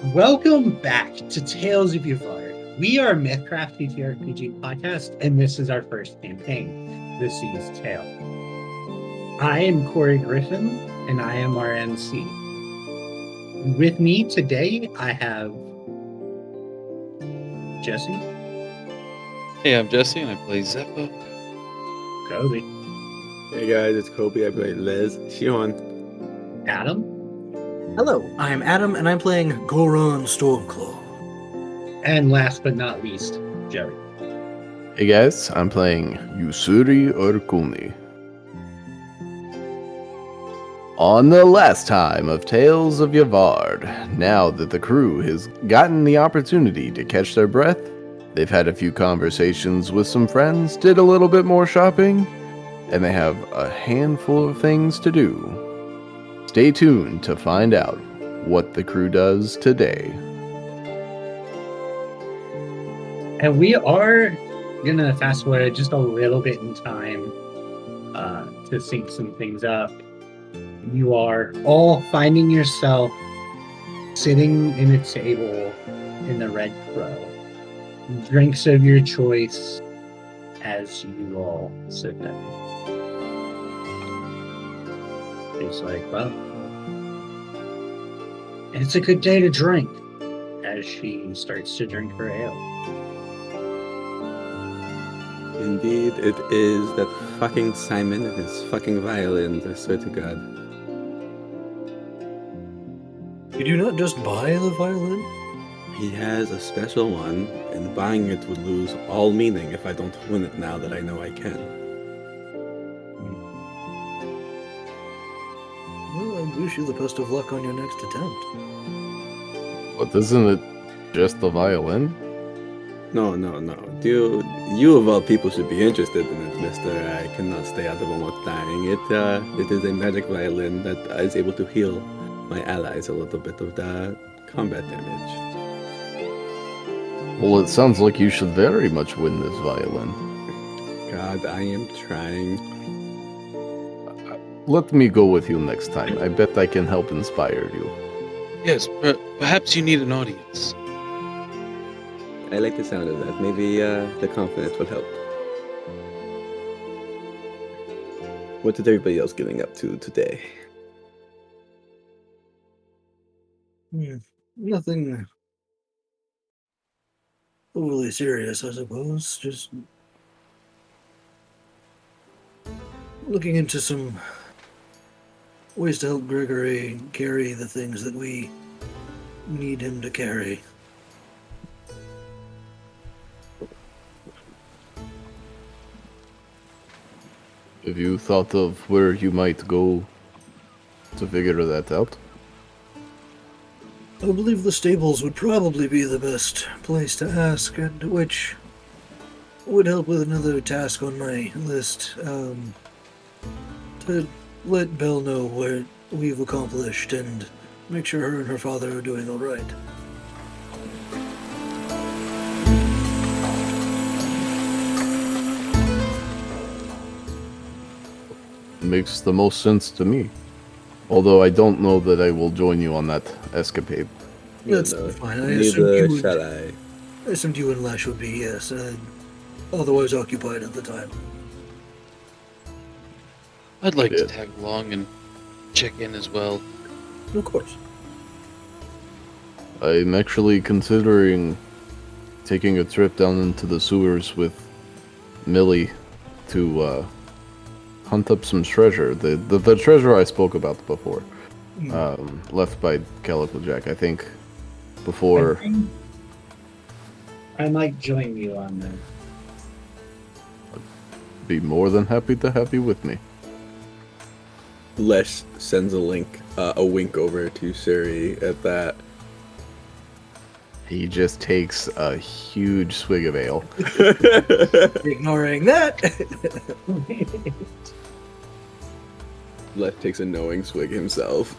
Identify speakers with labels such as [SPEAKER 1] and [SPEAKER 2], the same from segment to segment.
[SPEAKER 1] Welcome back to Tales of Yvard. We are a Mythcraft TTRPG podcast, and this is our first campaign, The Sea's Tale. I am Corey Griffin, and I am our MC. With me today, I have Jesse.
[SPEAKER 2] Hey, I'm Jesse, and I play Zeppo.
[SPEAKER 1] Kobe.
[SPEAKER 3] Hey guys, it's Kobe. I play Liz. Shion.
[SPEAKER 1] Adam.
[SPEAKER 4] Hello, I'm Adam, and I'm playing Goron Stormclaw.
[SPEAKER 1] And last but not least, Jerry.
[SPEAKER 5] Hey guys, I'm playing Yusuri Orkuni. On the last time of Tales of Yvard, now that the crew has gotten the opportunity to catch their breath, they've had a few conversations with some friends, did a little bit more shopping, and they have a handful of things to do. Stay tuned to find out what the crew does today.
[SPEAKER 1] And we are going to fast forward just a little bit in time to sync some things up. You are all finding yourself sitting in a table in the Red Crow. Drinks of your choice as you all sit down. It's like, well, it's a good day to drink, as she starts to drink her ale.
[SPEAKER 3] Indeed, it is that fucking Simon and his fucking violins, I swear to God.
[SPEAKER 4] Did you not just buy the violin?
[SPEAKER 3] He has a special one, and buying it would lose all meaning if I don't win it now that I know I can.
[SPEAKER 4] Well, I wish you the best of luck on your next attempt.
[SPEAKER 5] But isn't it just the violin?
[SPEAKER 3] No. You of all people should be interested in it, mister. I cannot stay out of almost dying. It is a magic violin that is able to heal my allies a little bit of the combat damage.
[SPEAKER 5] Well, it sounds like you should very much win this violin.
[SPEAKER 3] God, I am trying.
[SPEAKER 5] Let me go with you next time. I bet I can help inspire you.
[SPEAKER 2] Yes, perhaps you need an audience.
[SPEAKER 3] I like the sound of that. Maybe the confidence will help. What is everybody else getting up to today?
[SPEAKER 4] Nothing overly serious, I suppose. Just looking into some ways to help Gregory carry the things that we need him to carry.
[SPEAKER 5] Have you thought of where you might go to figure that out?
[SPEAKER 4] I believe the stables would probably be the best place to ask, and which would help with another task on my list, to let Belle know what we've accomplished and make sure her and her father are doing all right.
[SPEAKER 5] Makes the most sense to me. Although I don't know that I will join you on that escapade.
[SPEAKER 4] That's
[SPEAKER 3] No,
[SPEAKER 4] fine.
[SPEAKER 3] neither shall I.
[SPEAKER 4] I assumed you and Lash would be, yes, otherwise occupied at the time.
[SPEAKER 2] I'd like to
[SPEAKER 5] Yeah.
[SPEAKER 2] tag along and check in as well.
[SPEAKER 4] Of course.
[SPEAKER 5] I'm actually considering taking a trip down into the sewers with Millie to hunt up some treasure. The treasure I spoke about before, left by Calico Jack. I think before.
[SPEAKER 1] I might join you on that.
[SPEAKER 5] Be more than happy to have you with me.
[SPEAKER 3] Lesh sends a wink over to Suri at that.
[SPEAKER 5] He just takes a huge swig of ale.
[SPEAKER 4] Ignoring that.
[SPEAKER 3] Lesh takes a knowing swig himself.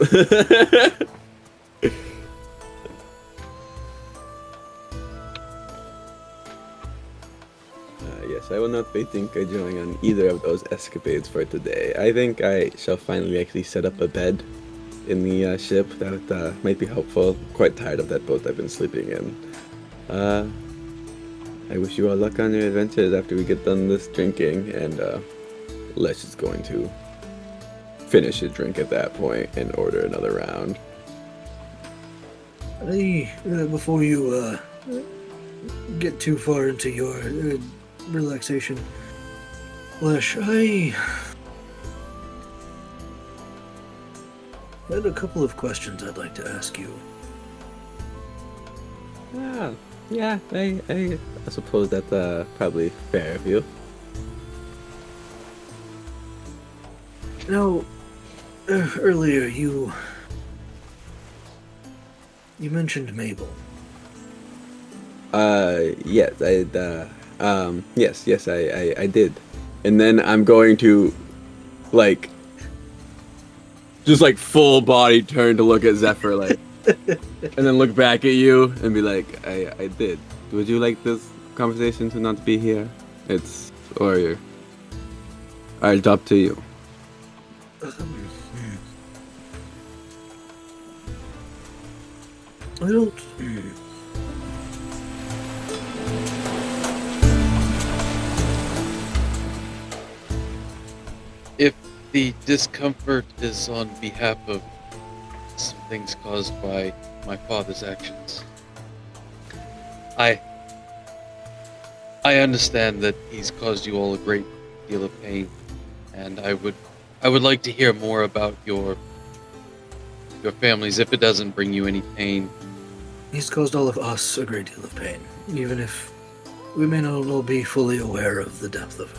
[SPEAKER 3] Yes, I will not be tinkering on either of those escapades for today. I think I shall finally actually set up a bed in the ship that might be helpful. Quite tired of that boat I've been sleeping in. I wish you all luck on your adventures after we get done this drinking, and Les is going to finish his drink at that point and order another round.
[SPEAKER 4] Before you get too far into your relaxation, Lesh, I had a couple of questions I'd like to ask you.
[SPEAKER 3] Yeah, I suppose that's probably fair of you.
[SPEAKER 4] Now, earlier you mentioned Mabel.
[SPEAKER 3] Yes, I did. And then I'm going to, like, just like full body turn to look at Zephyr, like, and then look back at you and be like, I did. Would you like this conversation to not be here? It's up to you.
[SPEAKER 4] I don't.
[SPEAKER 2] If the discomfort is on behalf of some things caused by my father's actions, I understand that he's caused you all a great deal of pain, and I would like to hear more about your families if it doesn't bring you any pain.
[SPEAKER 4] He's caused all of us a great deal of pain, even if we may not all be fully aware of the depth of it.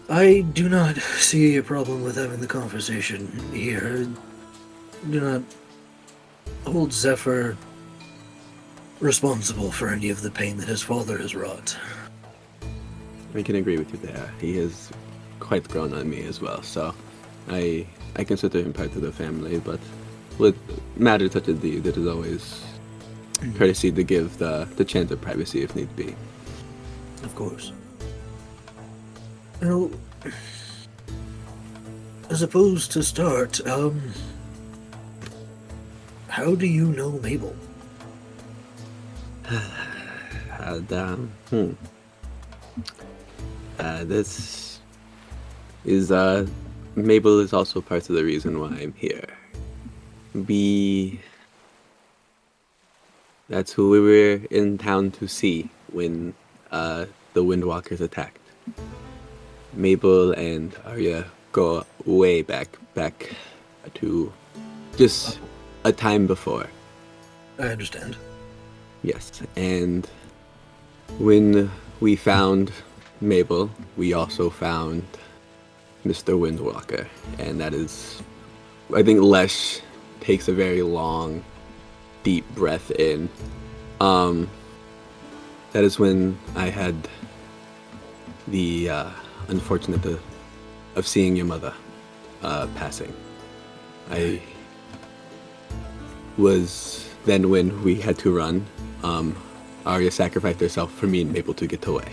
[SPEAKER 4] I do not see a problem with having the conversation here. Do not hold Zephyr responsible for any of the pain that his father has wrought.
[SPEAKER 3] I can agree with you there. He has quite grown on me as well, so I consider him part of the family, but with matters such as these, it is always courtesy to give the chance of privacy if need be.
[SPEAKER 4] Of course. Well, I suppose to start, how do you know Mabel?
[SPEAKER 3] This is, Mabel is also part of the reason why I'm here. That's who we were in town to see when, the Windwalkers attacked. Mabel and Arya go way back to just a time before.
[SPEAKER 4] I understand.
[SPEAKER 3] Yes, and when we found Mabel, we also found Mr. Windwalker, and that is, I think Lesh takes a very long, deep breath in. That is when I had the unfortunate of seeing your mother passing. I was then when we had to run. Arya sacrificed herself for me and Mabel to get away.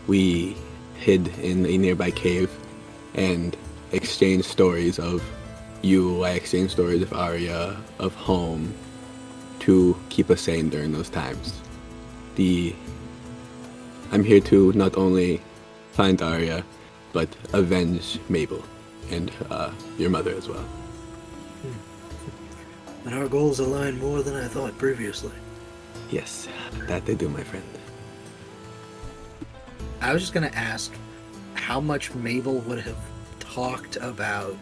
[SPEAKER 3] We hid in a nearby cave and exchanged stories of you. I exchanged stories of Arya, of home, to keep us sane during those times. I'm here to not only find Arya, but avenge Mabel and your mother as well.
[SPEAKER 4] And our goals align more than I thought previously.
[SPEAKER 3] Yes, that they do, my friend.
[SPEAKER 6] I was just going to ask how much Mabel would have talked about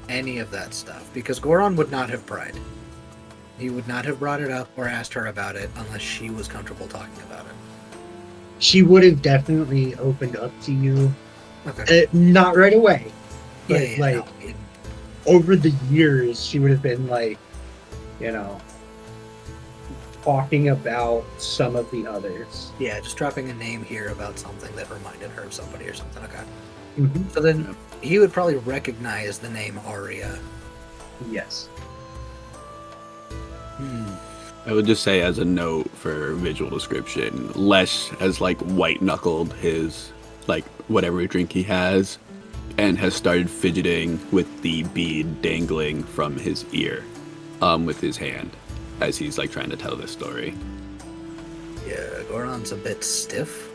[SPEAKER 6] any of that stuff, because Goron would not have pried. He would not have brought it up or asked her about it unless she was comfortable talking about it.
[SPEAKER 1] She would have definitely opened up to you.
[SPEAKER 6] Okay.
[SPEAKER 1] Not right away. But
[SPEAKER 6] Yeah,
[SPEAKER 1] like
[SPEAKER 6] no,
[SPEAKER 1] over the years, she would have been like, talking about some of the others.
[SPEAKER 6] yeah, just dropping a name here about something that reminded her of somebody or something. Okay.
[SPEAKER 1] Mm-hmm.
[SPEAKER 6] So then he would probably recognize the name Arya.
[SPEAKER 1] Yes.
[SPEAKER 3] I would just say as a note for visual description, Lesh has like white knuckled his like whatever drink he has and has started fidgeting with the bead dangling from his ear, with his hand, as he's like trying to tell this story.
[SPEAKER 6] Yeah, Goron's a bit stiff.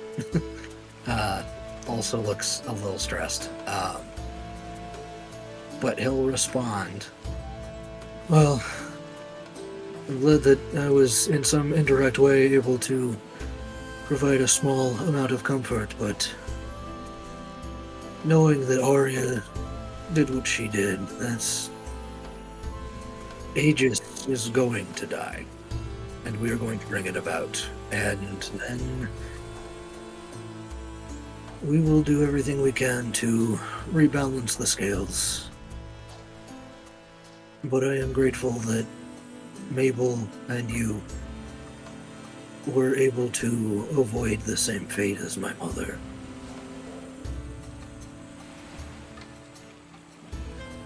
[SPEAKER 6] Also looks a little stressed. But he'll respond. Well, I'm glad that I was in some indirect way able to provide a small amount of comfort, but knowing that Arya did what she did, that's... Aegis is going to die, and we are going to bring it about, and then we will do everything we can to rebalance the scales. But I am grateful that Mabel and you were able to avoid the same fate as my mother.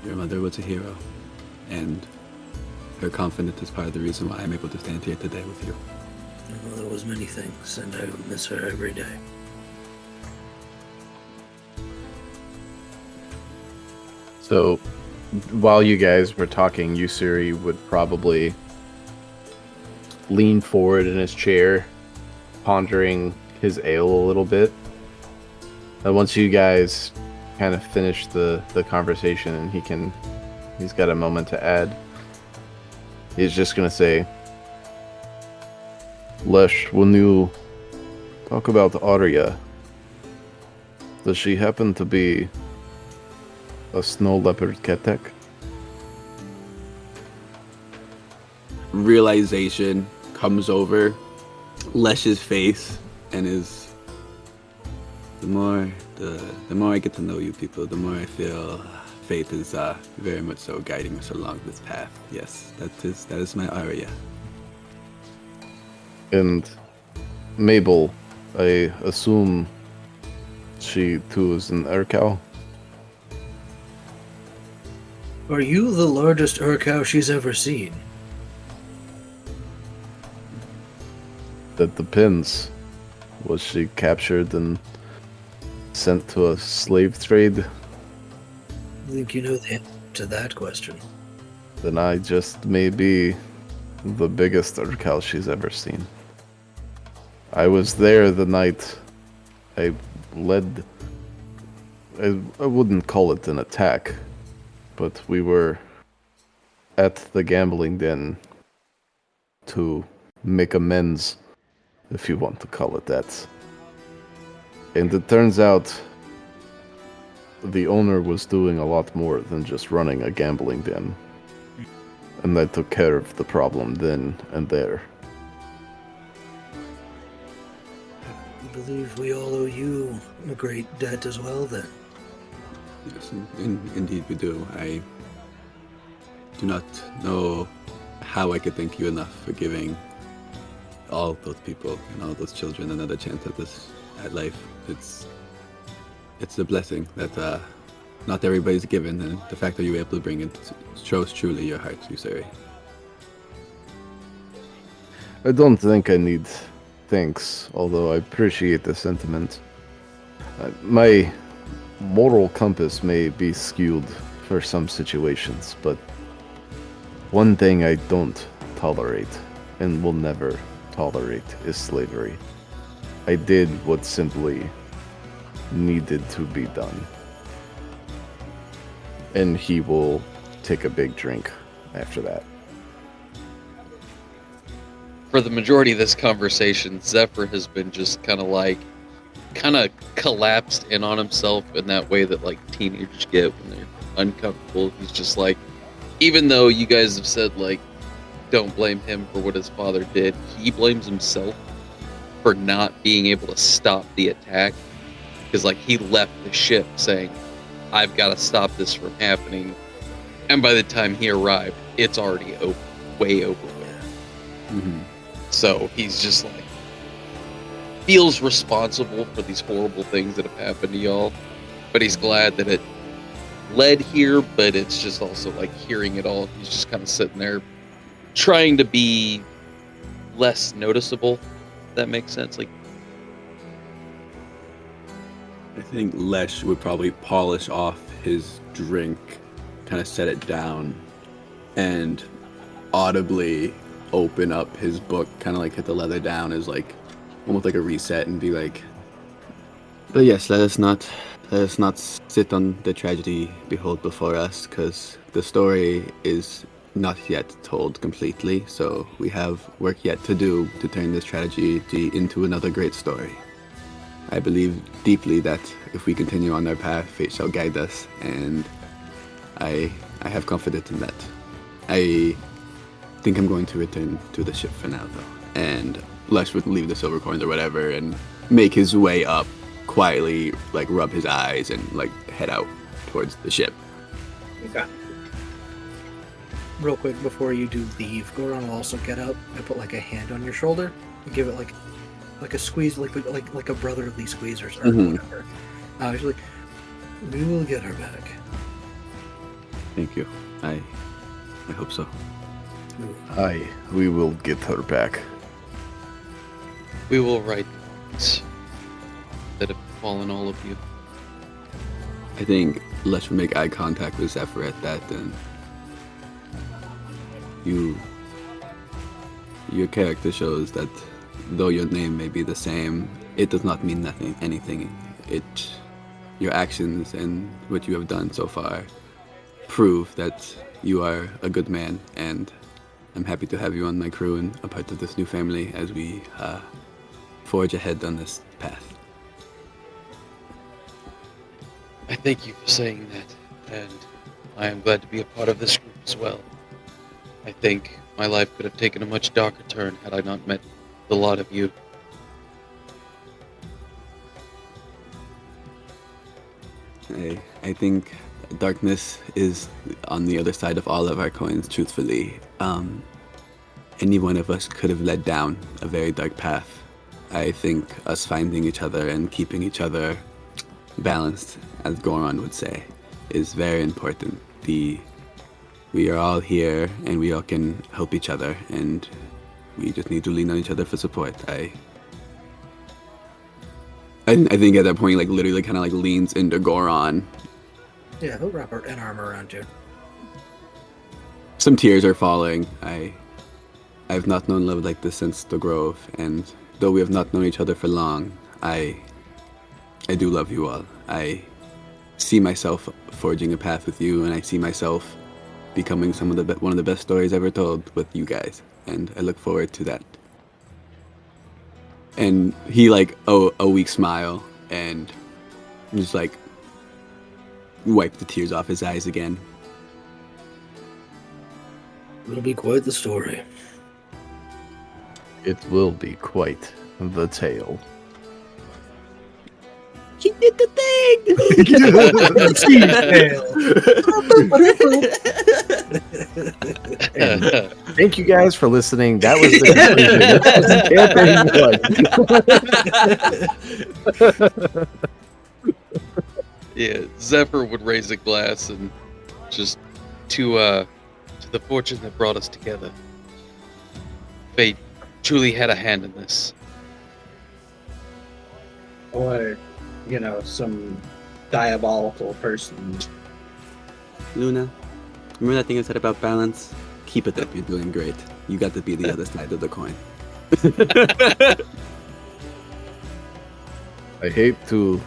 [SPEAKER 3] Your mother was a hero, and her confidence is part of the reason why I'm able to stand here today with you.
[SPEAKER 6] Well, there was many things, and I miss her every day.
[SPEAKER 5] So, while you guys were talking, Yusuri would probably lean forward in his chair, pondering his ale a little bit. And once you guys kind of finish the conversation and he's got a moment to add, he's just gonna say, Lesh, when you talk about Arya, does she happen to be a snow leopard Ketek?
[SPEAKER 3] Realization comes over Lesh's face, and the more I get to know you people, the more I feel fate is very much so guiding us along this path. Yes, that is my Arya.
[SPEAKER 5] And Mabel, I assume she too is an Urkau?
[SPEAKER 6] Are you the largest Urkau she's ever seen?
[SPEAKER 5] That depends. Was she captured and sent to a slave trade?
[SPEAKER 6] I think you know the answer to that question.
[SPEAKER 5] Then I just may be the biggest Urkau she's ever seen. I was there the night I led... I wouldn't call it an attack, but we were at the gambling den to make amends, if you want to call it that. And it turns out the owner was doing a lot more than just running a gambling den. And I took care of the problem then and there.
[SPEAKER 6] I believe we all owe you a great debt as well, then.
[SPEAKER 3] Yes, indeed we do. I do not know how I could thank you enough for giving all those people and all those children another chance at life. It's a blessing that not everybody's given, and the fact that you were able to bring it shows truly your heart, Yusuri.
[SPEAKER 5] I don't think I need thanks, although I appreciate the sentiment. My moral compass may be skewed for some situations, but one thing I don't tolerate, and will never tolerate, is slavery. I did what simply needed to be done. And he will take a big drink after that.
[SPEAKER 2] For the majority of this conversation, Zephyr has been just kind of collapsed in on himself in that way that like teenagers get when they're uncomfortable. He's just like, even though you guys have said like, don't blame him for what his father did, he blames himself for not being able to stop the attack. Because like he left the ship saying, I've got to stop this from happening. And by the time he arrived, it's already way over with.
[SPEAKER 3] Mm-hmm.
[SPEAKER 2] So he's just like, feels responsible for these horrible things that have happened to y'all. But he's glad that it led here, but it's just also like hearing it all. He's just kind of sitting there trying to be less noticeable. If that makes sense. Like,
[SPEAKER 3] I think Lesh would probably polish off his drink, kind of set it down, and audibly open up his book, kind of like hit the leather down as like almost like a reset, and be like, "But yes, let us not sit on the tragedy behold before us, because the story is not yet told completely. So we have work yet to do to turn this tragedy into another great story. I believe deeply that if we continue on our path, fate shall guide us, and I have confidence in that. I think I'm going to return to the ship for now, though." And Lesh would leave the silver coins or whatever and make his way up quietly, like rub his eyes and like head out towards the ship.
[SPEAKER 1] Okay.
[SPEAKER 6] Real quick before you do leave, Goron will also get up and put like a hand on your shoulder and give it like a squeeze, like a brotherly squeeze or whatever. He's like, "We will get her back."
[SPEAKER 3] Thank you. I hope so.
[SPEAKER 5] Aye, we will get her back.
[SPEAKER 2] We will write that have fallen all of you.
[SPEAKER 3] I think Lesh would make eye contact with Zephyr at that, and your character shows that though your name may be the same, it does not mean anything. Your actions and what you have done so far prove that you are a good man, and I'm happy to have you on my crew and a part of this new family as we forge ahead on this path.
[SPEAKER 2] I thank you for saying that, and I am glad to be a part of this group as well. I think my life could have taken a much darker turn had I not met the lot of you.
[SPEAKER 3] I think darkness is on the other side of all of our coins, truthfully. Any one of us could have led down a very dark path. I think us finding each other and keeping each other balanced, as Goron would say, is very important. We are all here and we all can help each other, and we just need to lean on each other for support. I think at that point, like literally kind of like leans into Goron.
[SPEAKER 6] Yeah, he'll wrap an arm around you.
[SPEAKER 3] Some tears are falling. I've not known love like this since the Grove, and though we have not known each other for long, I do love you all. I see myself forging a path with you, and I see myself becoming one of the best stories ever told with you guys, and I look forward to that. And he like a weak smile and just like wipe the tears off his eyes again.
[SPEAKER 6] It'll be quite the story.
[SPEAKER 5] It will be quite the tale.
[SPEAKER 3] He did the thing!
[SPEAKER 5] And thank you guys for listening. That was the campaign.
[SPEAKER 2] Yeah, Zephyr would raise a glass and just to the fortune that brought us together. Fate truly had a hand in this.
[SPEAKER 1] Or, some diabolical person.
[SPEAKER 3] Luna, remember that thing I said about balance? Keep it up, you're doing great. You got to be the other side of the coin.
[SPEAKER 5] I hate to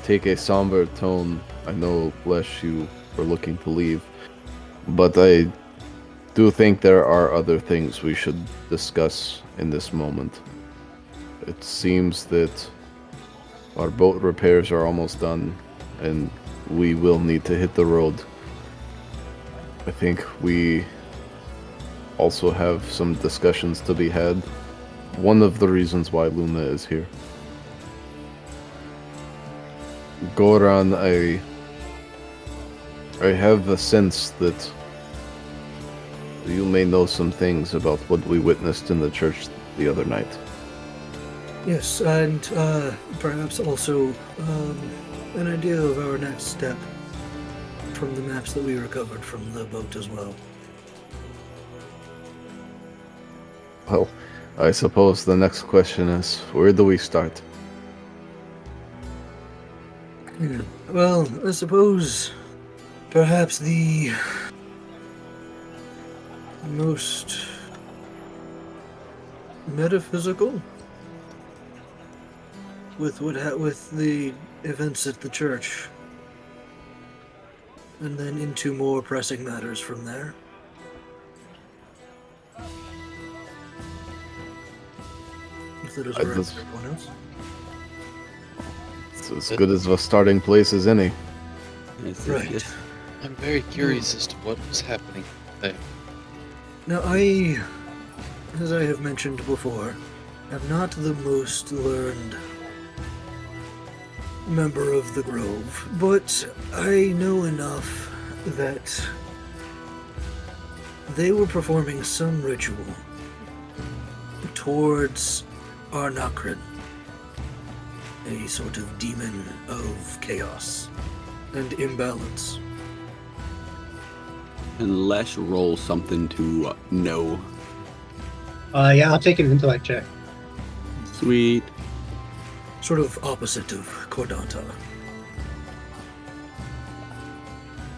[SPEAKER 5] take a somber tone. I know, Lesh, you were looking to leave, but I do think there are other things we should discuss in this moment. It seems that our boat repairs are almost done, and we will need to hit the road. I think we also have some discussions to be had. One of the reasons why Luna is here. Goran, I have a sense that you may know some things about what we witnessed in the church the other night.
[SPEAKER 6] Yes, and perhaps also an idea of our next step from the maps that we recovered from the boat as well.
[SPEAKER 5] Well, I suppose the next question is, where do we start?
[SPEAKER 6] Well, I suppose perhaps the most metaphysical with with the events at the church, and then into more pressing matters from there. If that is alright with everyone else.
[SPEAKER 5] It's as good as a starting place as any.
[SPEAKER 3] Yes,
[SPEAKER 6] Right.
[SPEAKER 3] yes.
[SPEAKER 2] I'm very curious as to what was happening there.
[SPEAKER 6] Now, as I have mentioned before, am not the most learned member of the Grove, but I know enough that they were performing some ritual towards Arnakrin, a sort of demon of chaos and imbalance.
[SPEAKER 3] Unless roll something to know.
[SPEAKER 1] Yeah, I'll take an intellect check.
[SPEAKER 3] Sweet.
[SPEAKER 6] Sort of opposite of Cordata.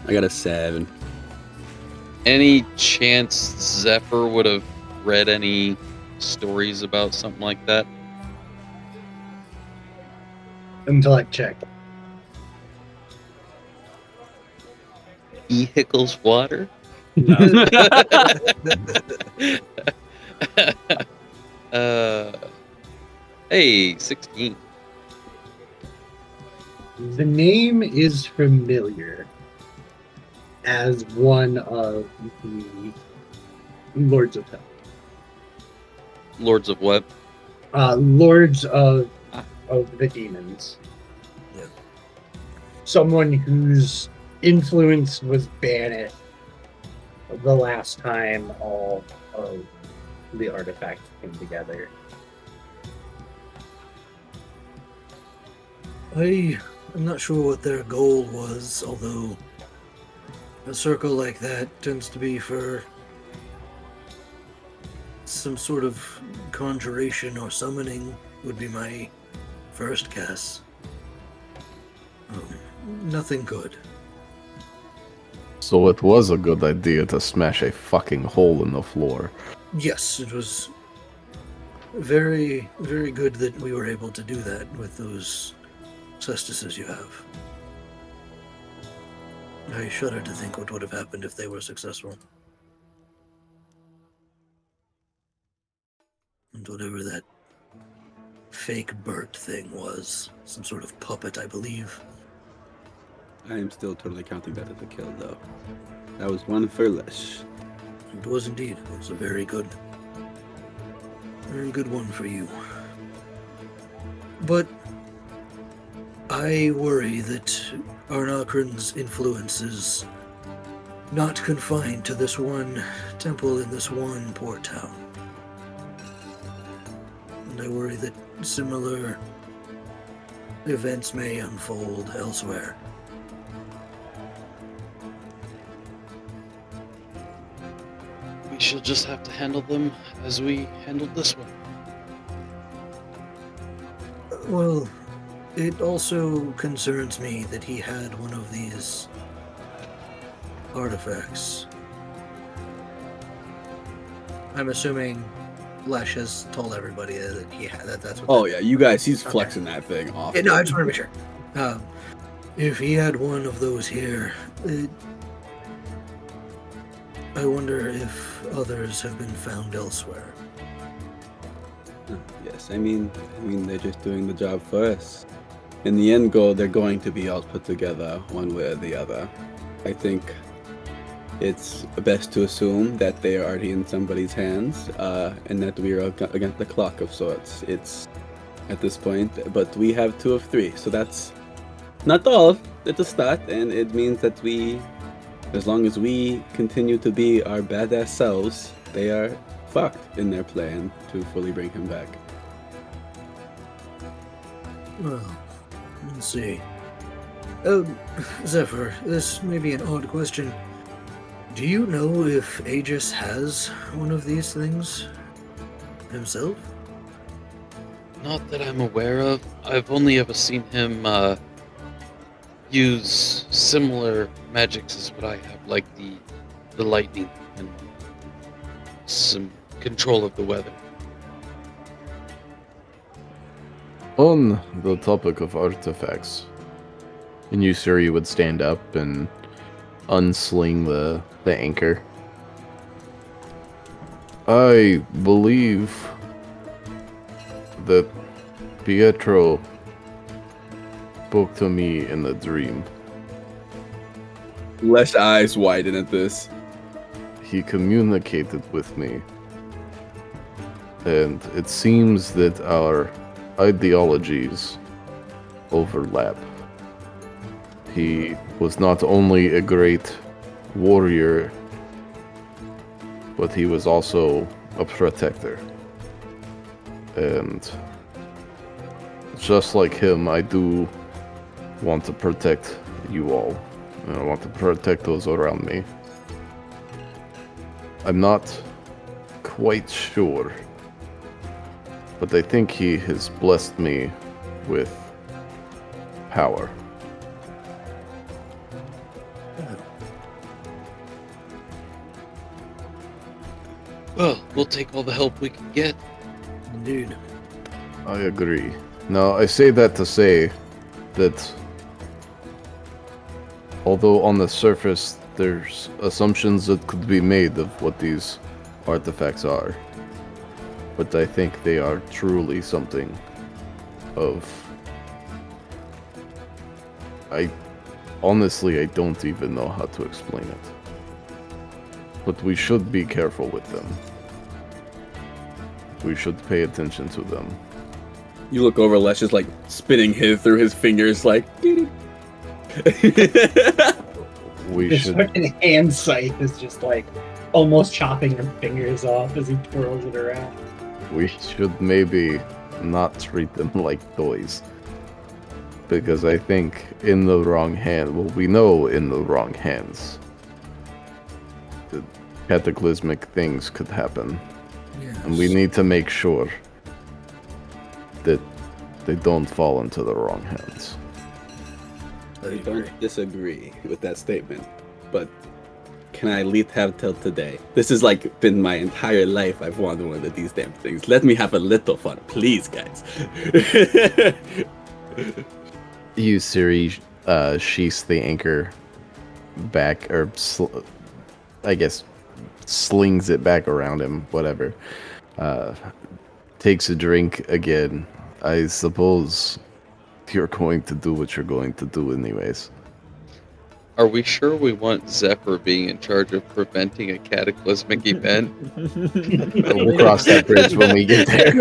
[SPEAKER 3] I got a 7.
[SPEAKER 2] Any chance Zephyr would have read any stories about something like that?
[SPEAKER 1] Intellect check.
[SPEAKER 2] Vehicles water?
[SPEAKER 1] No.
[SPEAKER 2] Hey, 16.
[SPEAKER 1] The name is familiar as one of the Lords of Hell.
[SPEAKER 2] Lords of what?
[SPEAKER 1] Lords of the demons.
[SPEAKER 6] Yeah.
[SPEAKER 1] Someone whose influence was banished the last time all of the artifacts came together.
[SPEAKER 6] I am not sure what their goal was, although a circle like that tends to be for some sort of conjuration or summoning would be my first guess. Nothing good.
[SPEAKER 5] So it was a good idea to smash a fucking hole in the floor.
[SPEAKER 6] Yes, it was very, very good that we were able to do that with those cestices you have. I shudder to think what would have happened if they were successful. And whatever that fake Bert thing was, some sort of puppet, I believe.
[SPEAKER 3] I am still totally counting that as a kill, though. That was one for less.
[SPEAKER 6] It was indeed. It was a very good one for you. But I worry that Arnakrin's influence is not confined to this one temple in this one port town. And I worry that similar events may unfold elsewhere.
[SPEAKER 2] We shall just have to handle them as we handled this one.
[SPEAKER 6] Well, it also concerns me that he had one of these artifacts. I'm assuming Lesh has told everybody that that's what.
[SPEAKER 3] Oh yeah, you guys, he's flexing that thing off.
[SPEAKER 6] Yeah, no, I just want to make sure. If he had one of those here, I wonder if others have been found elsewhere.
[SPEAKER 3] Yes, I mean, they're just doing the job for us. In the end goal, they're going to be all put together one way or the other. I think it's best to assume that they are already in somebody's hands, and that we are against the clock of sorts. It's at this point, but we have 2 of 3, so that's not all. It's a start, and it means that as long as we continue to be our badass selves, they are fucked in their plan to fully bring him back.
[SPEAKER 6] Well, let's see. Zephyr, this may be an odd question. Do you know if Aegis has one of these things himself?
[SPEAKER 2] Not that I'm aware of. I've only ever seen him use similar magics as what I have, like the lightning and some control of the weather.
[SPEAKER 5] On the topic of artifacts, and you, sir, you would stand up and unsling the anchor. I believe that Pietro spoke to me in a dream.
[SPEAKER 3] Lesh eyes widen at this.
[SPEAKER 5] He communicated with me, and it seems that our ideologies overlap. He was not only a great warrior, but he was also a protector. And just like him, I do want to protect you all. And I want to protect those around me. I'm not quite sure, but I think he has blessed me with power.
[SPEAKER 2] Well, we'll take all the help we can get.
[SPEAKER 6] Indeed.
[SPEAKER 5] I agree. Now, I say that to say that although on the surface there's assumptions that could be made of what these artifacts are, but I think they are truly something of... Honestly, I don't even know how to explain it. But we should be careful with them. We should pay attention to them.
[SPEAKER 3] You look over, Lesh is like spinning his through his fingers, like.
[SPEAKER 5] We
[SPEAKER 1] His
[SPEAKER 5] should...
[SPEAKER 1] fucking hand scythe is just like almost chopping your fingers off as he twirls it around.
[SPEAKER 5] We should maybe not treat them like toys. Because I think in the wrong hand, well, we know in the wrong hands, the cataclysmic things could happen.
[SPEAKER 6] Yes.
[SPEAKER 5] And we need to make sure that they don't fall into the wrong hands.
[SPEAKER 3] I don't disagree with that statement, but can I at least have till today? This has like been my entire life. I've wanted one of these damn things. Let me have a little fun, please, guys.
[SPEAKER 5] You, Siri, sheaths the anchor back, or I guess slings it back around him, whatever. Takes a drink again. I suppose you're going to do what you're going to do anyways.
[SPEAKER 2] Are we sure we want Zephyr being in charge of preventing a cataclysmic event?
[SPEAKER 5] We'll cross that bridge when we get there.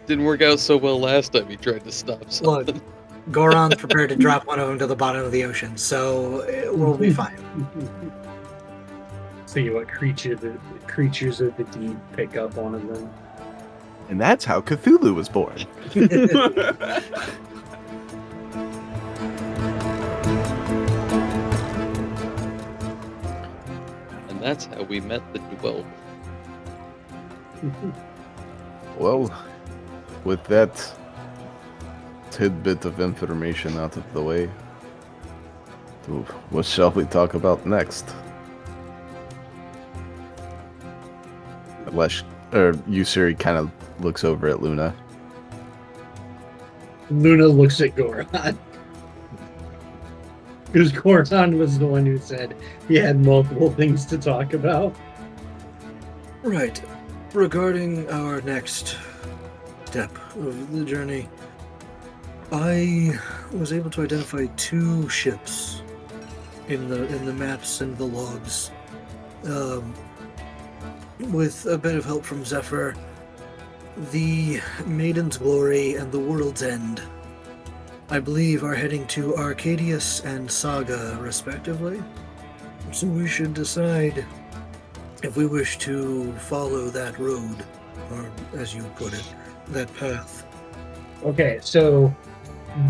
[SPEAKER 2] Didn't work out so well last time he tried to stop something.
[SPEAKER 6] Look, Goron's prepared to drop one of them to the bottom of the ocean, so we'll be fine.
[SPEAKER 1] See what creatures of the deep pick up one of them.
[SPEAKER 7] And that's how Cthulhu was born.
[SPEAKER 2] And that's how we met the 12.
[SPEAKER 5] Well, with that tidbit of information out of the way, what shall we talk about next? Yusuri kind of looks over at Luna.
[SPEAKER 1] Luna looks at Goron. Because Goron was the one who said he had multiple things to talk about.
[SPEAKER 6] Right. Regarding our next step of the journey, I was able to identify 2 ships in the maps and the logs. With a bit of help from Zephyr, the Maiden's Glory and the World's End, I believe, are heading to Arcadius and Saga, respectively. So we should decide if we wish to follow that road, or as you put it, that path.
[SPEAKER 1] Okay, so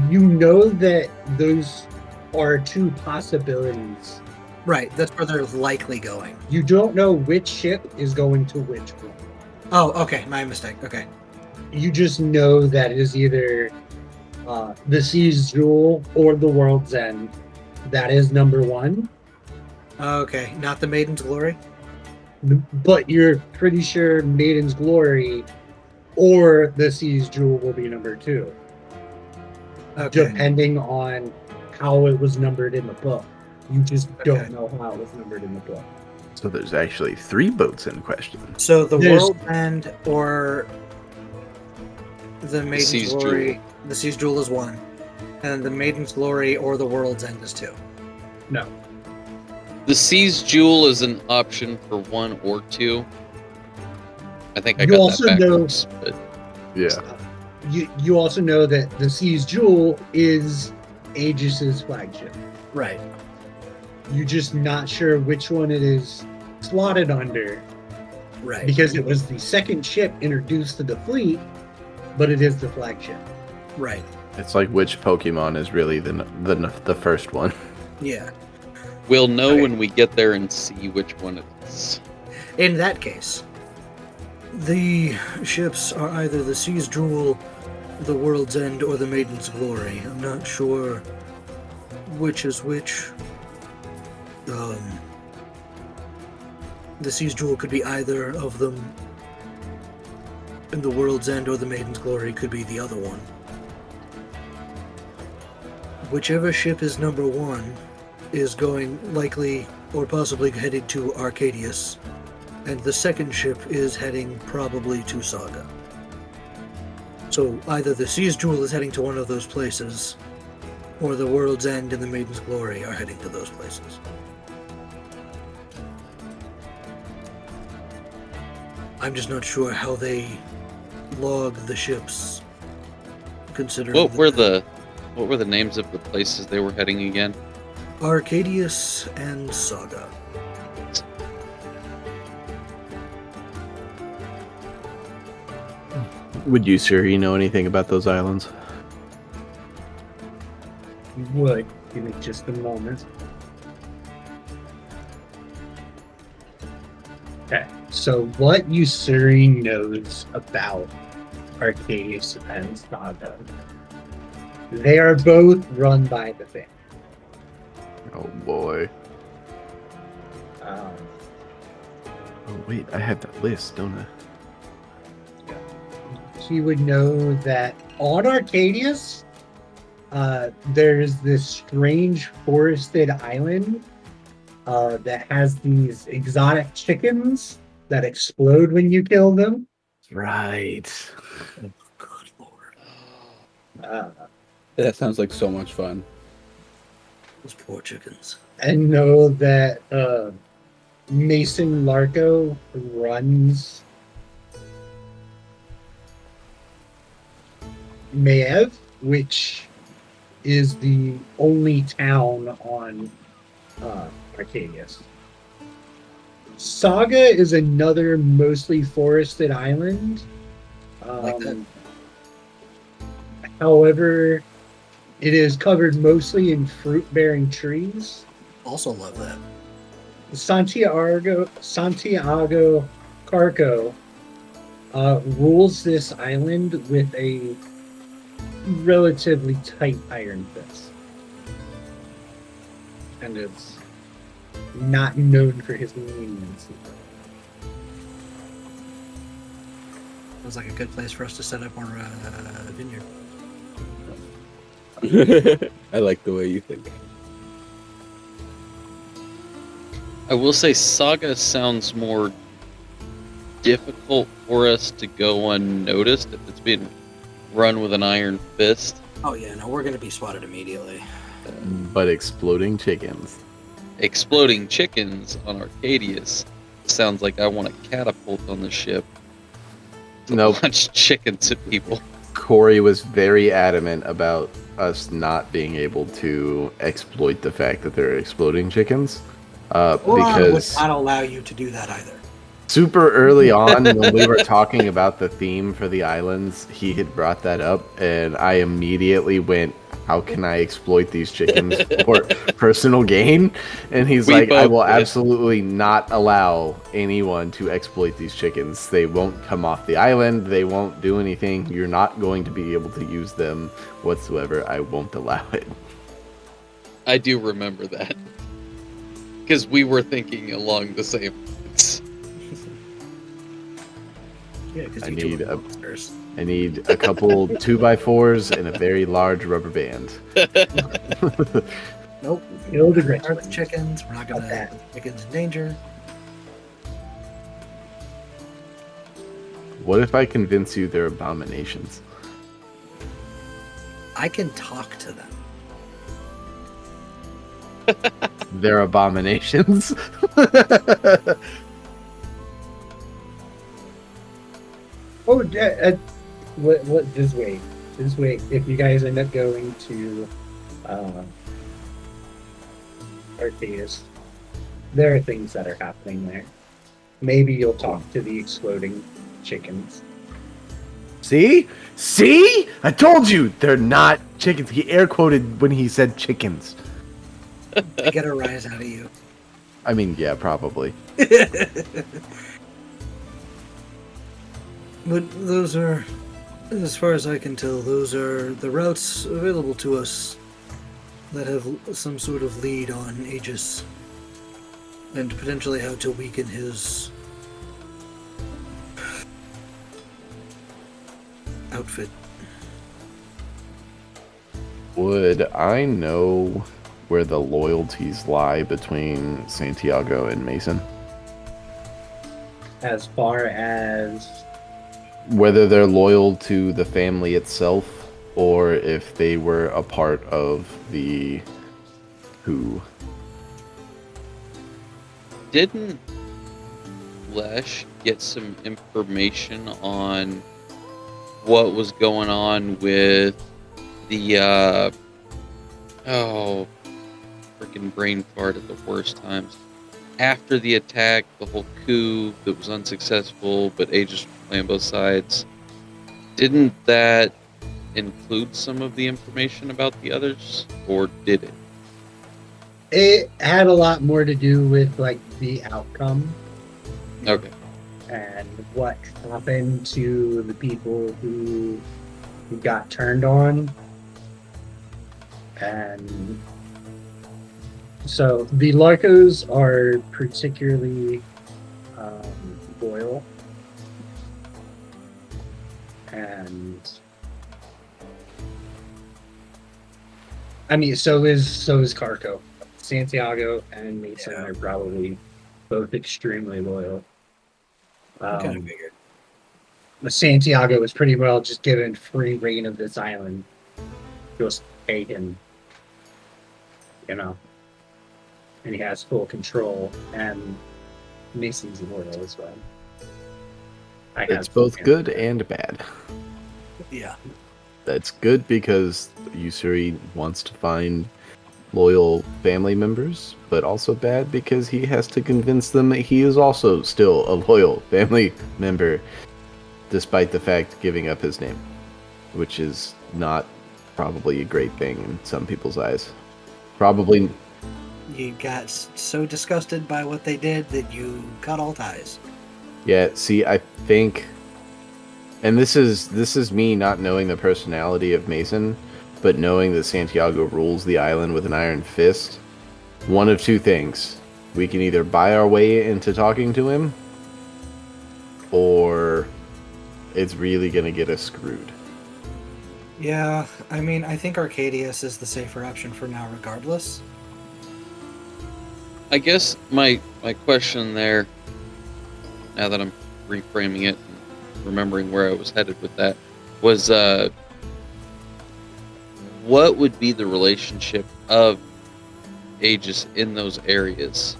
[SPEAKER 1] you know that those are 2 possibilities.
[SPEAKER 6] Right, that's where they're likely going.
[SPEAKER 1] You don't know which ship is going to which one.
[SPEAKER 6] Oh, okay, my mistake. Okay.
[SPEAKER 1] You just know that it is either The Sea's Jewel or the World's End. That is number 1.
[SPEAKER 6] Okay, not the Maiden's Glory.
[SPEAKER 1] But you're pretty sure Maiden's Glory or the Sea's Jewel will be number 2.
[SPEAKER 6] Okay.
[SPEAKER 1] Depending on how it was numbered in the book. You just
[SPEAKER 6] Okay.
[SPEAKER 1] don't know how it was numbered in the book.
[SPEAKER 5] So there's actually 3 boats in question.
[SPEAKER 6] So the
[SPEAKER 1] There's-
[SPEAKER 6] World's End or the Maiden's
[SPEAKER 2] Sea's
[SPEAKER 6] Glory.
[SPEAKER 2] Jewel.
[SPEAKER 6] The Sea's Jewel is 1, and the Maiden's Glory or the World's End is 2.
[SPEAKER 1] No.
[SPEAKER 2] The Sea's Jewel is an option for 1 or 2. I think I
[SPEAKER 1] You
[SPEAKER 2] got
[SPEAKER 1] also
[SPEAKER 2] that
[SPEAKER 1] know-
[SPEAKER 2] backwards. But
[SPEAKER 5] Yeah.
[SPEAKER 1] You also know that the Sea's Jewel is Aegis's flagship.
[SPEAKER 6] Right.
[SPEAKER 1] You're just not sure which one it is slotted under
[SPEAKER 6] Right.
[SPEAKER 1] because it was the second ship introduced to the fleet, but it is the flagship.
[SPEAKER 6] Right.
[SPEAKER 5] It's like which Pokemon is really the first one.
[SPEAKER 6] Yeah.
[SPEAKER 2] we'll know
[SPEAKER 6] Okay.
[SPEAKER 2] when we get there and see which one it is.
[SPEAKER 6] In that case, the ships are either the Sea's Jewel, the World's End, or the Maiden's Glory. I'm not sure which is which. The Sea's Jewel could be either of them, and the World's End or the Maiden's Glory could be the other one. Whichever ship is number 1 is going likely or possibly headed to Arcadius, and the second ship is heading probably to Saga. So either the Sea's Jewel is heading to one of those places, or the World's End and the Maiden's Glory are heading to those places. I'm just not sure how they log the ships, considering
[SPEAKER 2] What were the names of the places they were heading again?
[SPEAKER 6] Arcadius and Saga.
[SPEAKER 5] Would you, sir, know anything about those islands?
[SPEAKER 1] Would. Give me just a moment. Okay, so what Usuri knows about Arcadius and Saga, they are both run by the family.
[SPEAKER 5] Oh boy.
[SPEAKER 1] Um,
[SPEAKER 5] Oh wait, I have that list, don't I?
[SPEAKER 1] he would know that on Arcadius, there's this strange forested island that has these exotic chickens that explode when you kill them.
[SPEAKER 5] Right.
[SPEAKER 6] Good lord.
[SPEAKER 1] Uh,
[SPEAKER 3] That sounds like so much fun.
[SPEAKER 6] Those poor chickens.
[SPEAKER 1] and know that Mason Larco runs Maev, which is the only town on Arcadius. Saga is another mostly forested island.
[SPEAKER 6] Like that.
[SPEAKER 1] However, it is covered mostly in fruit-bearing trees.
[SPEAKER 6] Also love that.
[SPEAKER 1] Santiago Carco rules this island with a relatively tight iron fist. And it's not known for his leniency.
[SPEAKER 6] Sounds like a good place for us to set up our vineyard.
[SPEAKER 3] I like the way you think.
[SPEAKER 2] I will say Saga sounds more difficult for us to go unnoticed if it's being run with an iron fist.
[SPEAKER 6] Oh yeah, no, we're gonna be spotted immediately.
[SPEAKER 5] But exploding chickens.
[SPEAKER 2] Exploding chickens on Arcadius sounds like I want a catapult on the ship to
[SPEAKER 5] Nope.
[SPEAKER 2] launch chickens at people.
[SPEAKER 5] Corey was very adamant about us not being able to exploit the fact that there are exploding chickens. Because
[SPEAKER 6] would not allow you to do that either.
[SPEAKER 5] super early on when we were talking about the theme for the islands, he had brought that up, and I immediately went, how can I exploit these chickens for personal gain? And he's
[SPEAKER 2] We
[SPEAKER 5] like, I
[SPEAKER 2] both
[SPEAKER 5] will
[SPEAKER 2] did.
[SPEAKER 5] absolutely not allow anyone to exploit these chickens. They won't come off the island. They won't do anything. You're not going to be able to use them whatsoever. I won't allow it.
[SPEAKER 2] I do remember that. Because we were thinking along the same lines.
[SPEAKER 6] Yeah, because
[SPEAKER 5] I
[SPEAKER 6] you two
[SPEAKER 5] need
[SPEAKER 6] are
[SPEAKER 5] a-
[SPEAKER 6] monsters.
[SPEAKER 5] I need a couple 2x4s and a very large rubber band.
[SPEAKER 6] Nope.
[SPEAKER 1] Kill the
[SPEAKER 6] We're not gonna hurt
[SPEAKER 1] Grinch.
[SPEAKER 6] the chickens. We're not going to
[SPEAKER 1] Okay.
[SPEAKER 6] put the chickens in danger.
[SPEAKER 5] What if I convince you they're abominations?
[SPEAKER 6] I can talk to them.
[SPEAKER 5] They're abominations.
[SPEAKER 1] Oh, what? Just wait. Just wait. If you guys end up going to Arceus, there are things that are happening there. Maybe you'll talk to the exploding chickens.
[SPEAKER 5] See? See? I told you they're not chickens. He air quoted when he said chickens.
[SPEAKER 6] I get a rise out of you.
[SPEAKER 5] I mean, yeah, probably.
[SPEAKER 6] But those are, as far as I can tell, those are the routes available to us that have some sort of lead on Aegis. And potentially how to weaken his outfit.
[SPEAKER 5] Would I know where the loyalties lie between Santiago and Mason?
[SPEAKER 1] As far as
[SPEAKER 5] Whether they're loyal to the family itself or if they were a part of the who.
[SPEAKER 2] Didn't Lesh get some information on what was going on with the freaking brain fart at the worst times? After the attack, the whole coup that was unsuccessful, but Aegis was playing both sides. Didn't that include some of the information about the others, or did it?
[SPEAKER 1] it had a lot more to do with like the outcome
[SPEAKER 2] Okay.
[SPEAKER 1] and what happened to the people who got turned on. And so the Larcos are particularly loyal, and I mean, so is Carco. Santiago and Mason
[SPEAKER 6] Yeah.
[SPEAKER 1] are probably both extremely loyal.
[SPEAKER 6] Kind of figured.
[SPEAKER 1] Santiago was pretty well just given free reign of this island. Just pay him, you know, and he has full control. And Mason's loyal as well.
[SPEAKER 5] It's both good and bad.
[SPEAKER 6] Yeah.
[SPEAKER 5] That's good because Yusuri wants to find loyal family members, but also bad because he has to convince them that he is also still a loyal family member, despite the fact giving up his name, which is not probably a great thing in some people's eyes. Probably.
[SPEAKER 6] You got so disgusted by what they did that you cut all ties.
[SPEAKER 5] Yeah, see, I think, and this is me not knowing the personality of Mason, but knowing that Santiago rules the island with an iron fist. One of two things: we can either buy our way into talking to him, or it's really gonna get us screwed.
[SPEAKER 6] Yeah, I mean, I think Arcadius is the safer option for now, regardless.
[SPEAKER 2] I guess my question there, now that I'm reframing it and remembering where I was headed with that, was what would be the relationship of Aegis in those areas?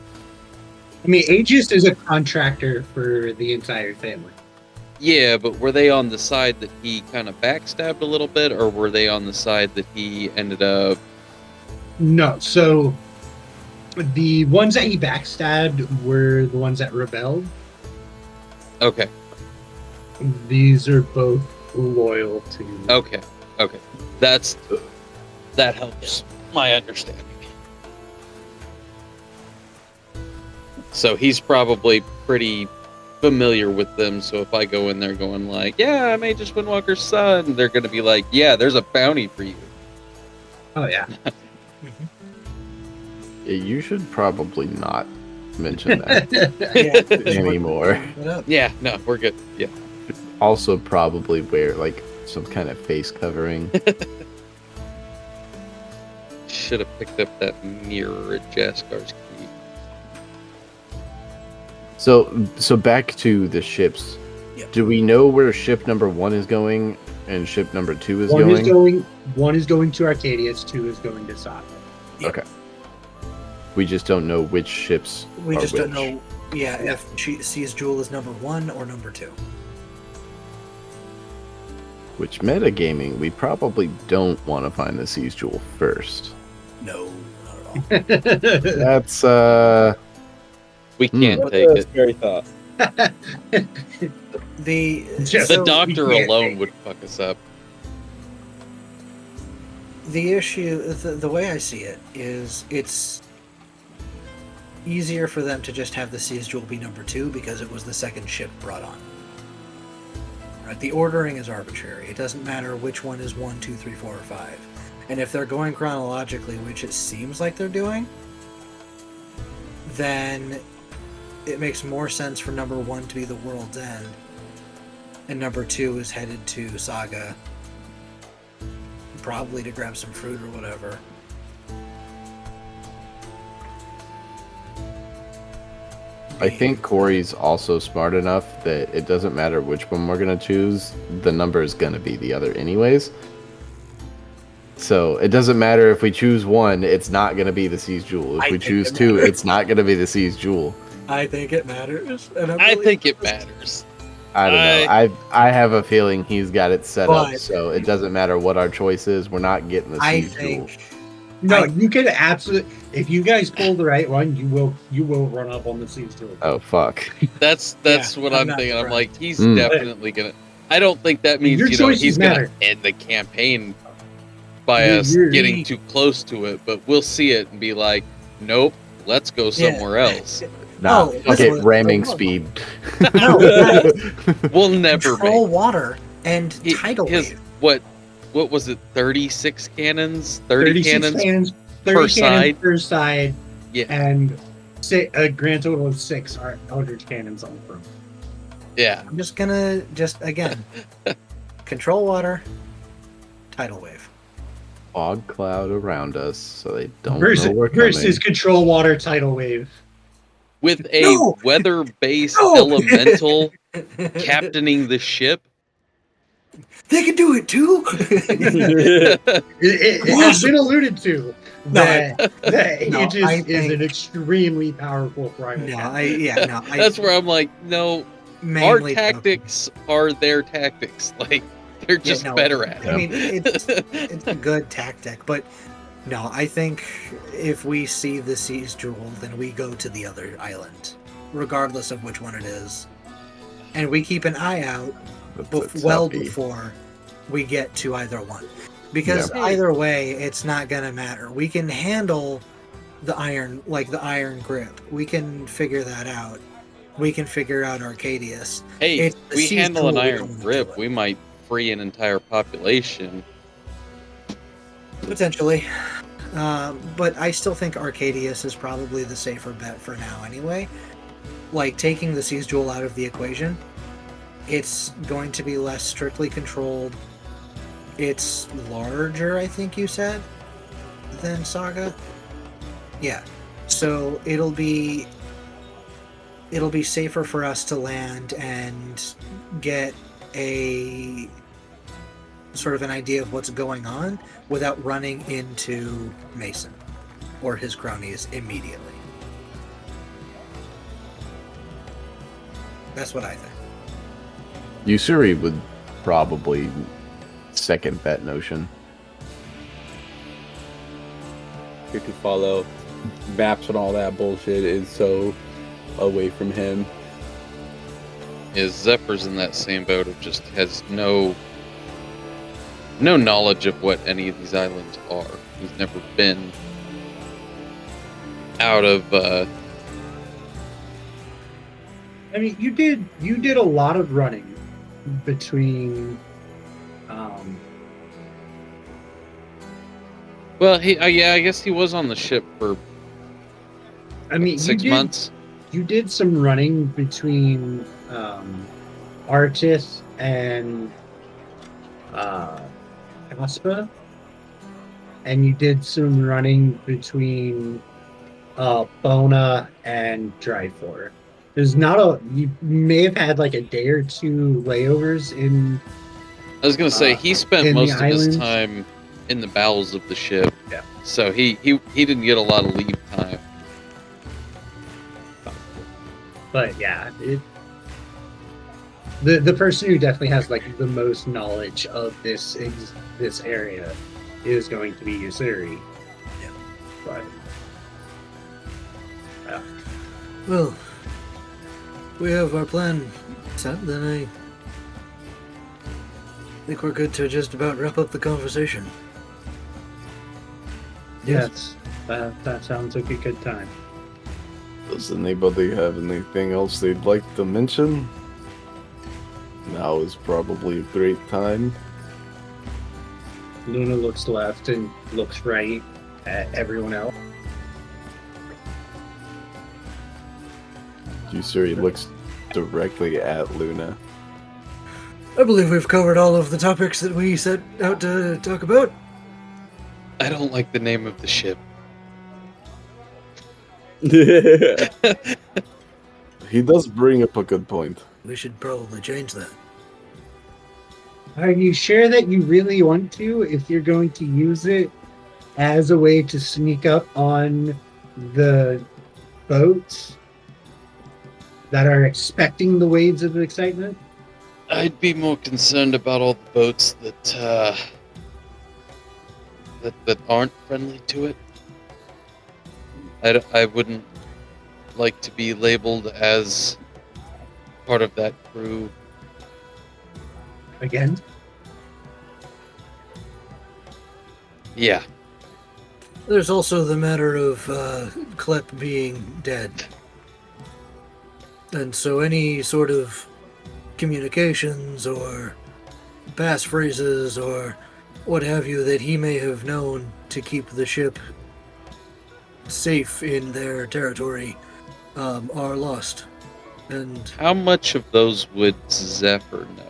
[SPEAKER 1] I mean, Aegis is a contractor for the entire family.
[SPEAKER 2] Yeah, but were they on the side that he kind of backstabbed a little bit, or were they on the side that he ended up...
[SPEAKER 1] No, so the ones that he backstabbed were the ones that rebelled.
[SPEAKER 2] Okay,
[SPEAKER 1] These are both loyal to.
[SPEAKER 2] okay. That's That helps my understanding. So he's probably pretty familiar with them. So if I go in there going like, yeah, I made just Windwalker's son, they're going to be like, yeah, there's a bounty for you.
[SPEAKER 1] Oh yeah.
[SPEAKER 5] You should probably not mention that
[SPEAKER 6] Yeah.
[SPEAKER 5] anymore.
[SPEAKER 2] Yeah, no, we're good. Yeah.
[SPEAKER 5] Also, probably wear like some kind of face covering.
[SPEAKER 2] Should have picked up that mirror at Jaskar's key.
[SPEAKER 5] So back to the ships.
[SPEAKER 6] Yep.
[SPEAKER 5] Do we know where ship number 1 is going and ship number 2 is
[SPEAKER 1] One
[SPEAKER 5] going?
[SPEAKER 1] is going. One is going to Arcadius. 2 is going to Saga.
[SPEAKER 5] Okay. We just don't know which ships.
[SPEAKER 6] We
[SPEAKER 5] are
[SPEAKER 6] just don't
[SPEAKER 5] which.
[SPEAKER 6] know, if she sees Jewel as number 1 or number 2.
[SPEAKER 5] Which metagaming, we probably don't want to find the Seas Jewel first.
[SPEAKER 6] No, not at all.
[SPEAKER 5] That's
[SPEAKER 2] We can't
[SPEAKER 8] What
[SPEAKER 2] take
[SPEAKER 8] a
[SPEAKER 2] it.
[SPEAKER 8] scary thought.
[SPEAKER 1] Just-
[SPEAKER 2] The
[SPEAKER 1] So
[SPEAKER 2] doctor
[SPEAKER 1] we can't
[SPEAKER 2] alone
[SPEAKER 1] take
[SPEAKER 2] would fuck us up.
[SPEAKER 6] The issue, the way I see it, is it's easier for them to just have the Seas Jewel be number 2 because it was the second ship brought on. Right? The ordering is arbitrary. It doesn't matter which one is 1, 2, 3, 4, or 5. And if they're going chronologically, which it seems like they're doing, then it makes more sense for number 1 to be the World's End, and number 2 is headed to Saga, probably to grab some fruit or whatever.
[SPEAKER 5] I think Corey's also smart enough that it doesn't matter which one we're gonna choose, the number is gonna be the other anyways. So it doesn't matter if we choose 1, it's not gonna be the Seas Jewel. If
[SPEAKER 6] I
[SPEAKER 5] we
[SPEAKER 6] think
[SPEAKER 5] choose
[SPEAKER 6] it
[SPEAKER 5] 2,
[SPEAKER 6] matters.
[SPEAKER 5] it's not gonna be the Seas Jewel.
[SPEAKER 6] I think it matters. And I'm
[SPEAKER 2] I
[SPEAKER 6] really
[SPEAKER 2] think it
[SPEAKER 6] pissed.
[SPEAKER 2] matters.
[SPEAKER 5] I don't know. I have a feeling he's got it set up,
[SPEAKER 6] But-
[SPEAKER 5] so it doesn't matter what our choice is. We're not getting the
[SPEAKER 6] I
[SPEAKER 5] Seas Jewel.
[SPEAKER 6] think
[SPEAKER 1] No,
[SPEAKER 6] I-
[SPEAKER 1] you can absolutely. If you guys pull the right one, you will run up on the Seas Jewel.
[SPEAKER 5] Oh fuck!
[SPEAKER 2] That's
[SPEAKER 6] Yeah,
[SPEAKER 2] what
[SPEAKER 6] I'm
[SPEAKER 2] I'm
[SPEAKER 6] not
[SPEAKER 2] thinking. I'm
[SPEAKER 6] surprised.
[SPEAKER 2] like, he's
[SPEAKER 5] Mm.
[SPEAKER 2] definitely gonna. I don't think that means
[SPEAKER 1] Your choices
[SPEAKER 2] he's
[SPEAKER 1] matter.
[SPEAKER 2] gonna end the campaign by
[SPEAKER 1] You're-
[SPEAKER 2] us
[SPEAKER 1] you're-
[SPEAKER 2] getting too close to it. But we'll see it and be like, nope, let's go
[SPEAKER 6] Yeah.
[SPEAKER 2] somewhere else.
[SPEAKER 5] Nah,
[SPEAKER 6] Oh,
[SPEAKER 5] fuck
[SPEAKER 6] listen,
[SPEAKER 5] it, ramming
[SPEAKER 6] listen.
[SPEAKER 5] speed.
[SPEAKER 6] No, guys,
[SPEAKER 2] We'll never
[SPEAKER 6] control
[SPEAKER 2] make
[SPEAKER 6] water and tidal
[SPEAKER 2] his
[SPEAKER 6] wave.
[SPEAKER 2] what was it? 36 cannons, 30 cannons.
[SPEAKER 1] 30
[SPEAKER 2] per
[SPEAKER 1] cannons
[SPEAKER 2] side.
[SPEAKER 1] per side,
[SPEAKER 2] Yeah,
[SPEAKER 1] and a grand total of 6 Eldritch cannons on the front.
[SPEAKER 2] yeah.
[SPEAKER 6] I'm just gonna again control water, tidal wave.
[SPEAKER 5] Fog cloud around us, so they don't
[SPEAKER 1] Versus,
[SPEAKER 5] know we're coming.
[SPEAKER 1] versus control water tidal wave.
[SPEAKER 2] With a
[SPEAKER 6] No!
[SPEAKER 2] weather-based
[SPEAKER 6] No!
[SPEAKER 2] elemental captaining the ship.
[SPEAKER 6] They can do it too.
[SPEAKER 1] It has been alluded to
[SPEAKER 6] No,
[SPEAKER 1] that
[SPEAKER 6] no,
[SPEAKER 1] Aegis
[SPEAKER 6] I
[SPEAKER 1] is
[SPEAKER 6] think-
[SPEAKER 1] an extremely powerful primal.
[SPEAKER 6] no,
[SPEAKER 1] captain.
[SPEAKER 2] That's where I'm like, no, our
[SPEAKER 6] mainly
[SPEAKER 2] tactics are their tactics. Like, they're just
[SPEAKER 6] no,
[SPEAKER 2] better at
[SPEAKER 6] I
[SPEAKER 2] it.
[SPEAKER 6] mean, it's a good tactic, but no, I think if we see the Seas Jewel, then we go to the other island, regardless of which one it is, and we keep an eye out
[SPEAKER 5] That's
[SPEAKER 6] well
[SPEAKER 5] healthy.
[SPEAKER 6] before we get to either one, because
[SPEAKER 2] Yeah.
[SPEAKER 6] either way, it's not gonna matter. We can handle the iron grip. We can figure that out. We can figure out Arcadius.
[SPEAKER 2] Hey,
[SPEAKER 6] it's the
[SPEAKER 2] we
[SPEAKER 6] Seas
[SPEAKER 2] handle an
[SPEAKER 6] Jewel
[SPEAKER 2] iron
[SPEAKER 6] going to
[SPEAKER 2] grip,
[SPEAKER 6] it.
[SPEAKER 2] we might free an entire population.
[SPEAKER 6] Potentially. But I still think Arcadius is probably the safer bet for now anyway. Like, taking the Seas Jewel out of the equation, it's going to be less strictly controlled. It's larger, I think you said, than Saga. Yeah. So it'll be safer for us to land and get a sort of an idea of what's going on without running into Mason or his cronies immediately. That's what I think.
[SPEAKER 5] Usuri would probably second that notion.
[SPEAKER 8] Here to follow maps and all that bullshit is so away from him.
[SPEAKER 2] Is Zephyr's in that same boat of just has no no knowledge of what any of these islands are. He's never been out of.
[SPEAKER 1] I mean, you did a lot of running between.
[SPEAKER 2] Well, yeah, I guess he was on the ship for.
[SPEAKER 1] I mean,
[SPEAKER 2] 6 months.
[SPEAKER 1] You did some running between Artis and Caspa, and you did some running between Bona and Dryfor. There's not a. You may have had like a day or two layovers in.
[SPEAKER 2] I was gonna say he spent
[SPEAKER 1] in
[SPEAKER 2] most
[SPEAKER 1] the
[SPEAKER 2] of his
[SPEAKER 1] islands.
[SPEAKER 2] time in the bowels of the ship.
[SPEAKER 1] Yeah.
[SPEAKER 2] So he didn't get a lot of leave time.
[SPEAKER 1] But yeah, the person who definitely has like the most knowledge of this area is going to be Yusuri.
[SPEAKER 6] Yeah.
[SPEAKER 1] But yeah.
[SPEAKER 6] Well, we have our plan set, then I think we're good to just about wrap up the conversation.
[SPEAKER 1] Yes, that sounds like a good time.
[SPEAKER 5] Does anybody have anything else they'd like to mention? Now is probably a great time.
[SPEAKER 1] Luna looks left and looks right at everyone else.
[SPEAKER 5] Yusuri looks directly at Luna.
[SPEAKER 6] I believe we've covered all of the topics that we set out to talk about.
[SPEAKER 2] I don't like the name of the ship.
[SPEAKER 5] He does bring up a good point.
[SPEAKER 6] We should probably change that.
[SPEAKER 1] Are you sure that you really want to, if you're going to use it as a way to sneak up on the boats that are expecting the waves of excitement?
[SPEAKER 2] I'd be more concerned about all the boats that aren't friendly to it. I wouldn't like to be labeled as part of that crew.
[SPEAKER 1] Again?
[SPEAKER 2] Yeah.
[SPEAKER 6] There's also the matter of Klep being dead. And so any sort of communications or passphrases or what have you that he may have known to keep the ship safe in their territory are lost. And
[SPEAKER 2] How much of those would Zephyr know?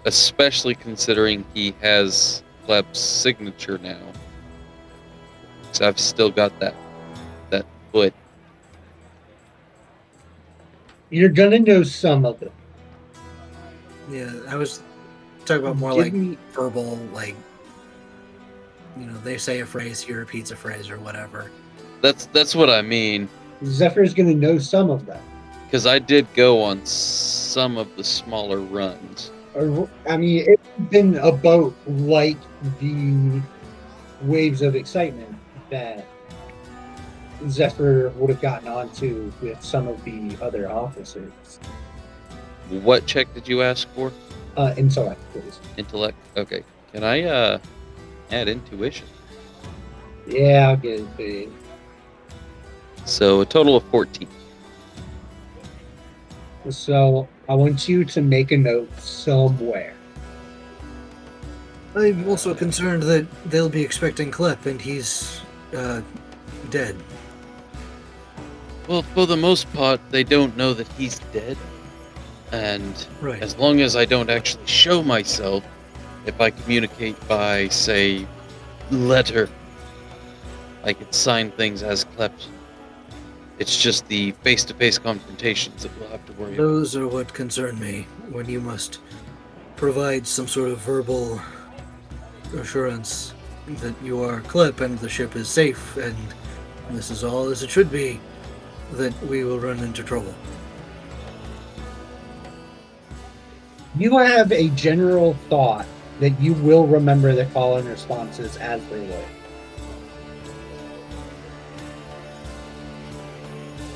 [SPEAKER 2] Especially considering he has Klep's signature now. So I've still got that foot.
[SPEAKER 1] You're gonna know some of it.
[SPEAKER 6] yeah, I was talking about more
[SPEAKER 1] Give
[SPEAKER 6] like
[SPEAKER 1] me-
[SPEAKER 6] verbal, like, you know, they say a phrase, he repeats a phrase or whatever.
[SPEAKER 2] That's what I mean.
[SPEAKER 1] Zephyr's gonna know some of that.
[SPEAKER 2] Because I did go on some of the smaller runs.
[SPEAKER 1] I mean, it's been a boat like the waves of excitement that Zephyr would have gotten onto with some of the other officers.
[SPEAKER 2] What check did you ask for?
[SPEAKER 1] Intellect, please.
[SPEAKER 2] Intellect? Okay. Can I add intuition?
[SPEAKER 1] Yeah, I'll get it, babe.
[SPEAKER 2] So a total of 14.
[SPEAKER 1] So I want you to make a note somewhere.
[SPEAKER 6] I'm also concerned that they'll be expecting Klep and he's dead.
[SPEAKER 2] Well, for the most part, they don't know that he's dead. And
[SPEAKER 6] Right.
[SPEAKER 2] as long as I don't actually show myself, if I communicate by, say, letter, I can sign things as Klep. It's just the face-to-face confrontations that we'll have to worry about.
[SPEAKER 6] Those are what concern me, when you must provide some sort of verbal assurance that you are Klep and the ship is safe and this is all as it should be, that we will run into trouble.
[SPEAKER 1] You have a general thought that you will remember the call and responses as they were.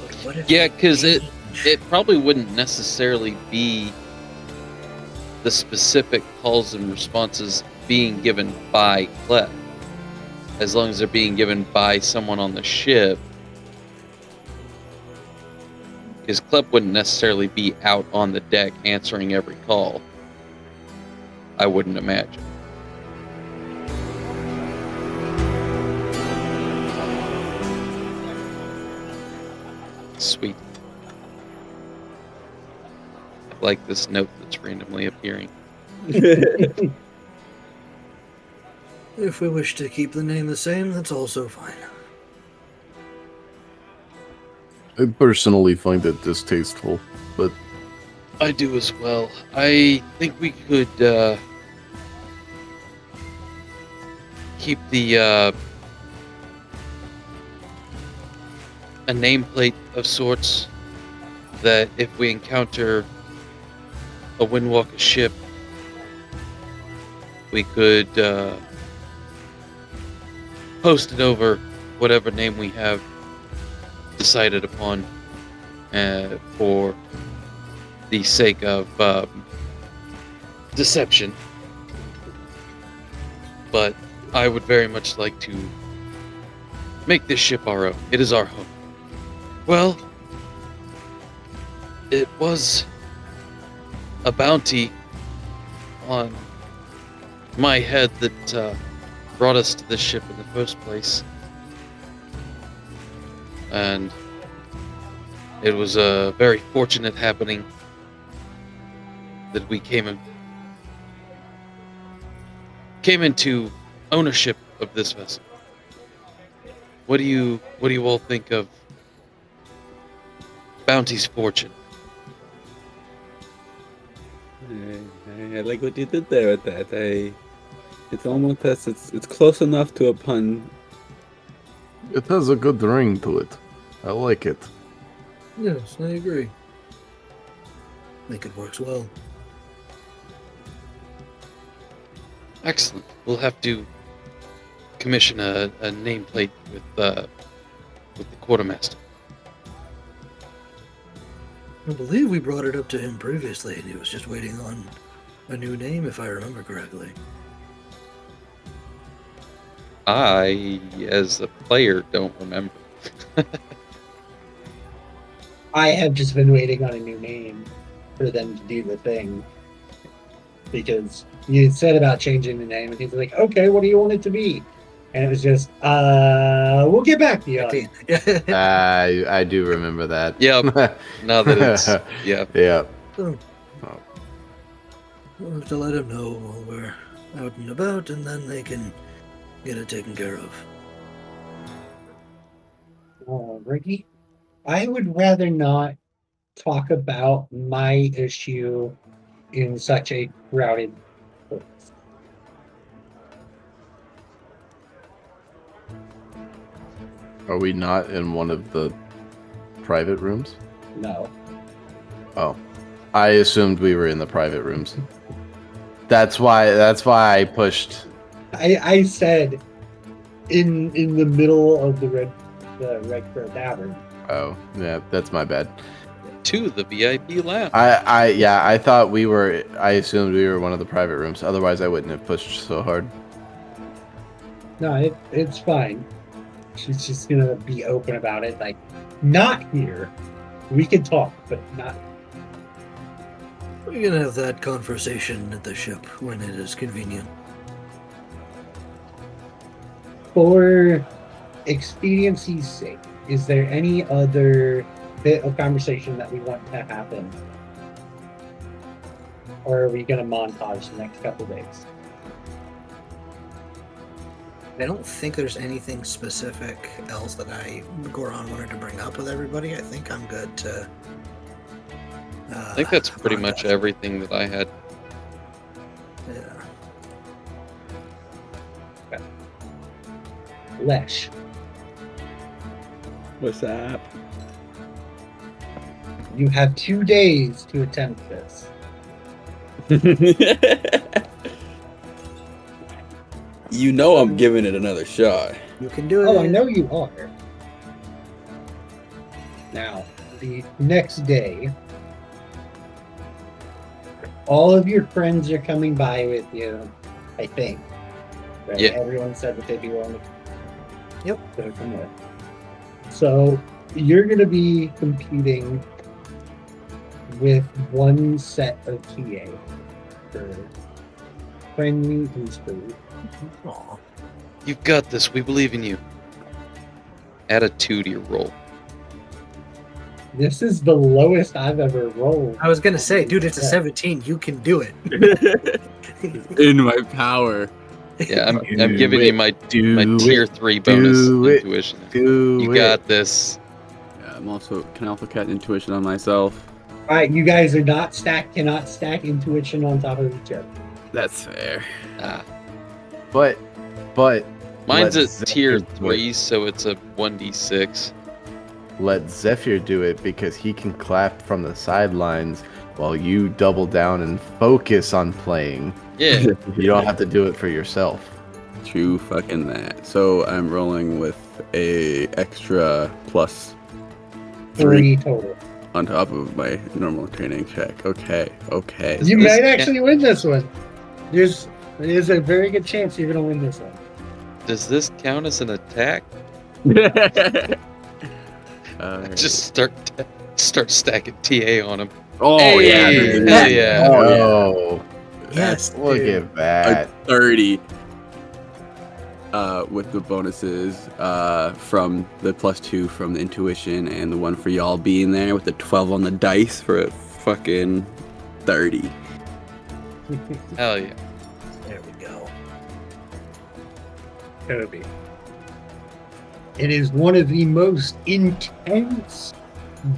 [SPEAKER 6] But what if
[SPEAKER 2] Yeah,
[SPEAKER 6] they
[SPEAKER 2] 'cause it
[SPEAKER 6] change?
[SPEAKER 2] probably wouldn't necessarily be the specific calls and responses being given by Clef. As long as they're being given by someone on the ship. Because Clef wouldn't necessarily be out on the deck answering every call. I wouldn't imagine. Sweet. I like this note that's randomly appearing.
[SPEAKER 6] If we wish to keep the name the same, that's also fine.
[SPEAKER 5] I personally find it distasteful, but
[SPEAKER 2] I do as well. I think we could keep the a nameplate of sorts that if we encounter a Windwalker ship, we could post it over whatever name we have decided upon for the sake of deception. But I would very much like to make this ship our own. It is our home. Well, it was a bounty on my head that brought us to this ship in the first place. And it was a very fortunate happening that we came into ownership of this vessel. What do you all think of Bounty's fortune?
[SPEAKER 8] I like what you did there with that. It's almost as it's close enough to a pun.
[SPEAKER 5] it has a good ring to it. I like it.
[SPEAKER 6] Yes, I agree. I think it works well.
[SPEAKER 2] Excellent. We'll have to commission a nameplate with the quartermaster.
[SPEAKER 6] I believe we brought it up to him previously, and he was just waiting on a new name, if I remember correctly.
[SPEAKER 2] I, as a player, don't remember.
[SPEAKER 1] I have just been waiting on a new name for them to do the thing. Because you said about changing the name, and he's like, okay, what do you want it to be? And it was just, we'll get back to you on it.
[SPEAKER 5] I do remember that.
[SPEAKER 2] Yep. Now that it's yeah.
[SPEAKER 5] Yeah.
[SPEAKER 6] So, we'll have to let him know while we're out and about, and then they can get it taken care of.
[SPEAKER 1] Ricky, I would rather not talk about my issue in such a crowded place.
[SPEAKER 5] Are we not in one of the private rooms?
[SPEAKER 1] No.
[SPEAKER 5] Oh, I assumed we were in the private rooms. That's why I pushed.
[SPEAKER 1] I said in the middle of the Red Crow Tavern.
[SPEAKER 5] Oh, yeah, that's my bad.
[SPEAKER 2] To the VIP lounge.
[SPEAKER 5] I thought we were. I assumed we were one of the private rooms. Otherwise, I wouldn't have pushed so hard.
[SPEAKER 1] No, it's fine. She's just gonna be open about it. Like, not here. We can talk, but not.
[SPEAKER 6] We can have that conversation at the ship when it is convenient.
[SPEAKER 1] For expediency's sake, is there any other bit of conversation that we want to happen? Or are we going to montage the next couple days?
[SPEAKER 6] I don't think there's anything specific else that Goron wanted to bring up with everybody. I think I'm good to...
[SPEAKER 2] I think that's pretty much everything that I had.
[SPEAKER 6] Yeah.
[SPEAKER 1] Okay. Lesh,
[SPEAKER 8] What's up?
[SPEAKER 1] you have 2 days to attempt this.
[SPEAKER 8] You know I'm giving it another shot.
[SPEAKER 6] You can do it.
[SPEAKER 1] Oh, I know you are. Now, the next day, all of your friends are coming by with you, I think. Right?
[SPEAKER 2] Yeah.
[SPEAKER 1] Everyone said that they'd be willing to
[SPEAKER 6] Yep.
[SPEAKER 1] come with. So you're going to be competing with one set of TA for friendly and food.
[SPEAKER 6] Aw.
[SPEAKER 2] You've got this. We believe in you. Add a 2 to your roll.
[SPEAKER 1] This is the lowest I've ever rolled.
[SPEAKER 6] I was gonna say, dude, it's a
[SPEAKER 1] Yeah.
[SPEAKER 6] 17. You can do it.
[SPEAKER 8] In my power.
[SPEAKER 2] Yeah, I'm
[SPEAKER 5] Do
[SPEAKER 2] giving
[SPEAKER 5] it.
[SPEAKER 2] you my
[SPEAKER 5] Do
[SPEAKER 2] tier
[SPEAKER 5] it.
[SPEAKER 2] 3 bonus
[SPEAKER 5] Do it.
[SPEAKER 2] intuition.
[SPEAKER 5] Do
[SPEAKER 2] You
[SPEAKER 5] it.
[SPEAKER 2] got this.
[SPEAKER 8] Yeah, can also cast intuition on myself.
[SPEAKER 1] All right, you guys are cannot stack intuition on top of each other.
[SPEAKER 8] That's fair.
[SPEAKER 2] Ah,
[SPEAKER 5] But
[SPEAKER 2] mine's
[SPEAKER 5] let
[SPEAKER 2] at tier
[SPEAKER 5] Zephyr do
[SPEAKER 2] 3, so it's a 1d6.
[SPEAKER 5] let Zephyr do it because he can clap from the sidelines while you double down and focus on playing.
[SPEAKER 2] Yeah.
[SPEAKER 5] You don't have to do it for yourself.
[SPEAKER 8] True fucking that. So I'm rolling with a extra plus
[SPEAKER 1] 3 total.
[SPEAKER 8] on top of my normal training check. Okay.
[SPEAKER 1] You
[SPEAKER 2] this
[SPEAKER 1] might
[SPEAKER 2] can't-
[SPEAKER 1] actually win this one. There's a very good chance you're gonna win this one.
[SPEAKER 2] Does this count as an attack? Just start stacking TA on him.
[SPEAKER 8] Oh
[SPEAKER 2] Hey,
[SPEAKER 8] yeah,
[SPEAKER 2] hell
[SPEAKER 8] that's
[SPEAKER 2] yeah.
[SPEAKER 5] Oh,
[SPEAKER 6] Yes,
[SPEAKER 5] look
[SPEAKER 6] dude.
[SPEAKER 5] at that.
[SPEAKER 8] a 30. With the bonuses from the +2 from the intuition and the one for y'all being there with the 12 on the dice for a fucking 30.
[SPEAKER 2] Hell yeah.
[SPEAKER 6] There we go.
[SPEAKER 1] Kobe. It is one of the most intense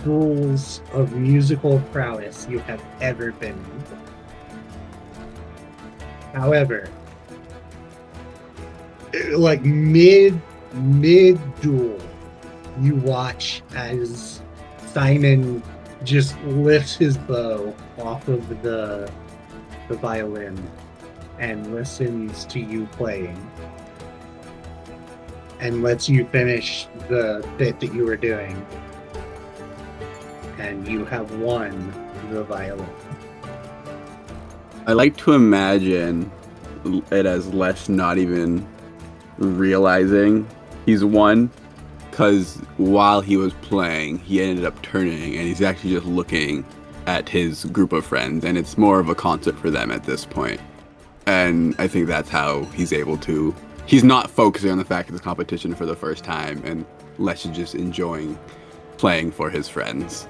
[SPEAKER 1] duels of musical prowess you have ever been in. However, like mid duel, you watch as Simon just lifts his bow off of the violin and listens to you playing and lets you finish the bit that you were doing, and you have won the violin.
[SPEAKER 8] I like to imagine it as Lesh not even realizing he's won, because while he was playing, he ended up turning and he's actually just looking at his group of friends, and it's more of a concert for them at this point. And I think that's how he's able to. He's not focusing on the fact of this competition for the first time, and Lesh is just enjoying playing for his friends.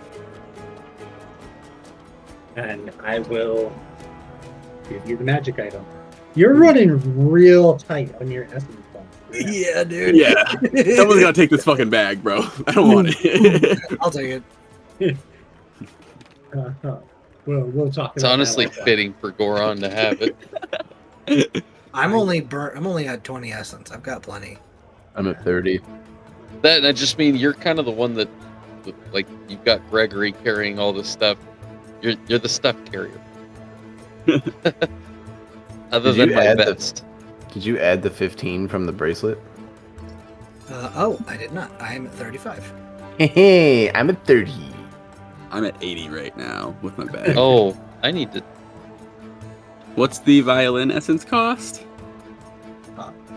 [SPEAKER 1] And I will give you the magic item. You're running real tight on your essence box.
[SPEAKER 6] Yeah, dude.
[SPEAKER 8] Yeah, someone's gotta take this fucking bag, bro. I don't want it.
[SPEAKER 6] I'll take it.
[SPEAKER 1] We'll talk.
[SPEAKER 2] It's
[SPEAKER 1] about
[SPEAKER 2] honestly
[SPEAKER 1] that later.
[SPEAKER 2] fitting for Goron to have it.
[SPEAKER 6] I'm only at 20 essence. I've got plenty.
[SPEAKER 5] I'm at 30.
[SPEAKER 2] I just mean you're kind of the one that, like, you've got Gregory carrying all this stuff. You're the stuff carrier. Other
[SPEAKER 5] Did you
[SPEAKER 2] than my
[SPEAKER 5] add the-
[SPEAKER 2] vest.
[SPEAKER 5] Did you add the 15 from the bracelet?
[SPEAKER 6] I did not. I am at 35.
[SPEAKER 5] Hey, I'm at 30.
[SPEAKER 8] I'm at 80 right now with my bag.
[SPEAKER 2] Oh, I need to.
[SPEAKER 8] What's the violin essence cost?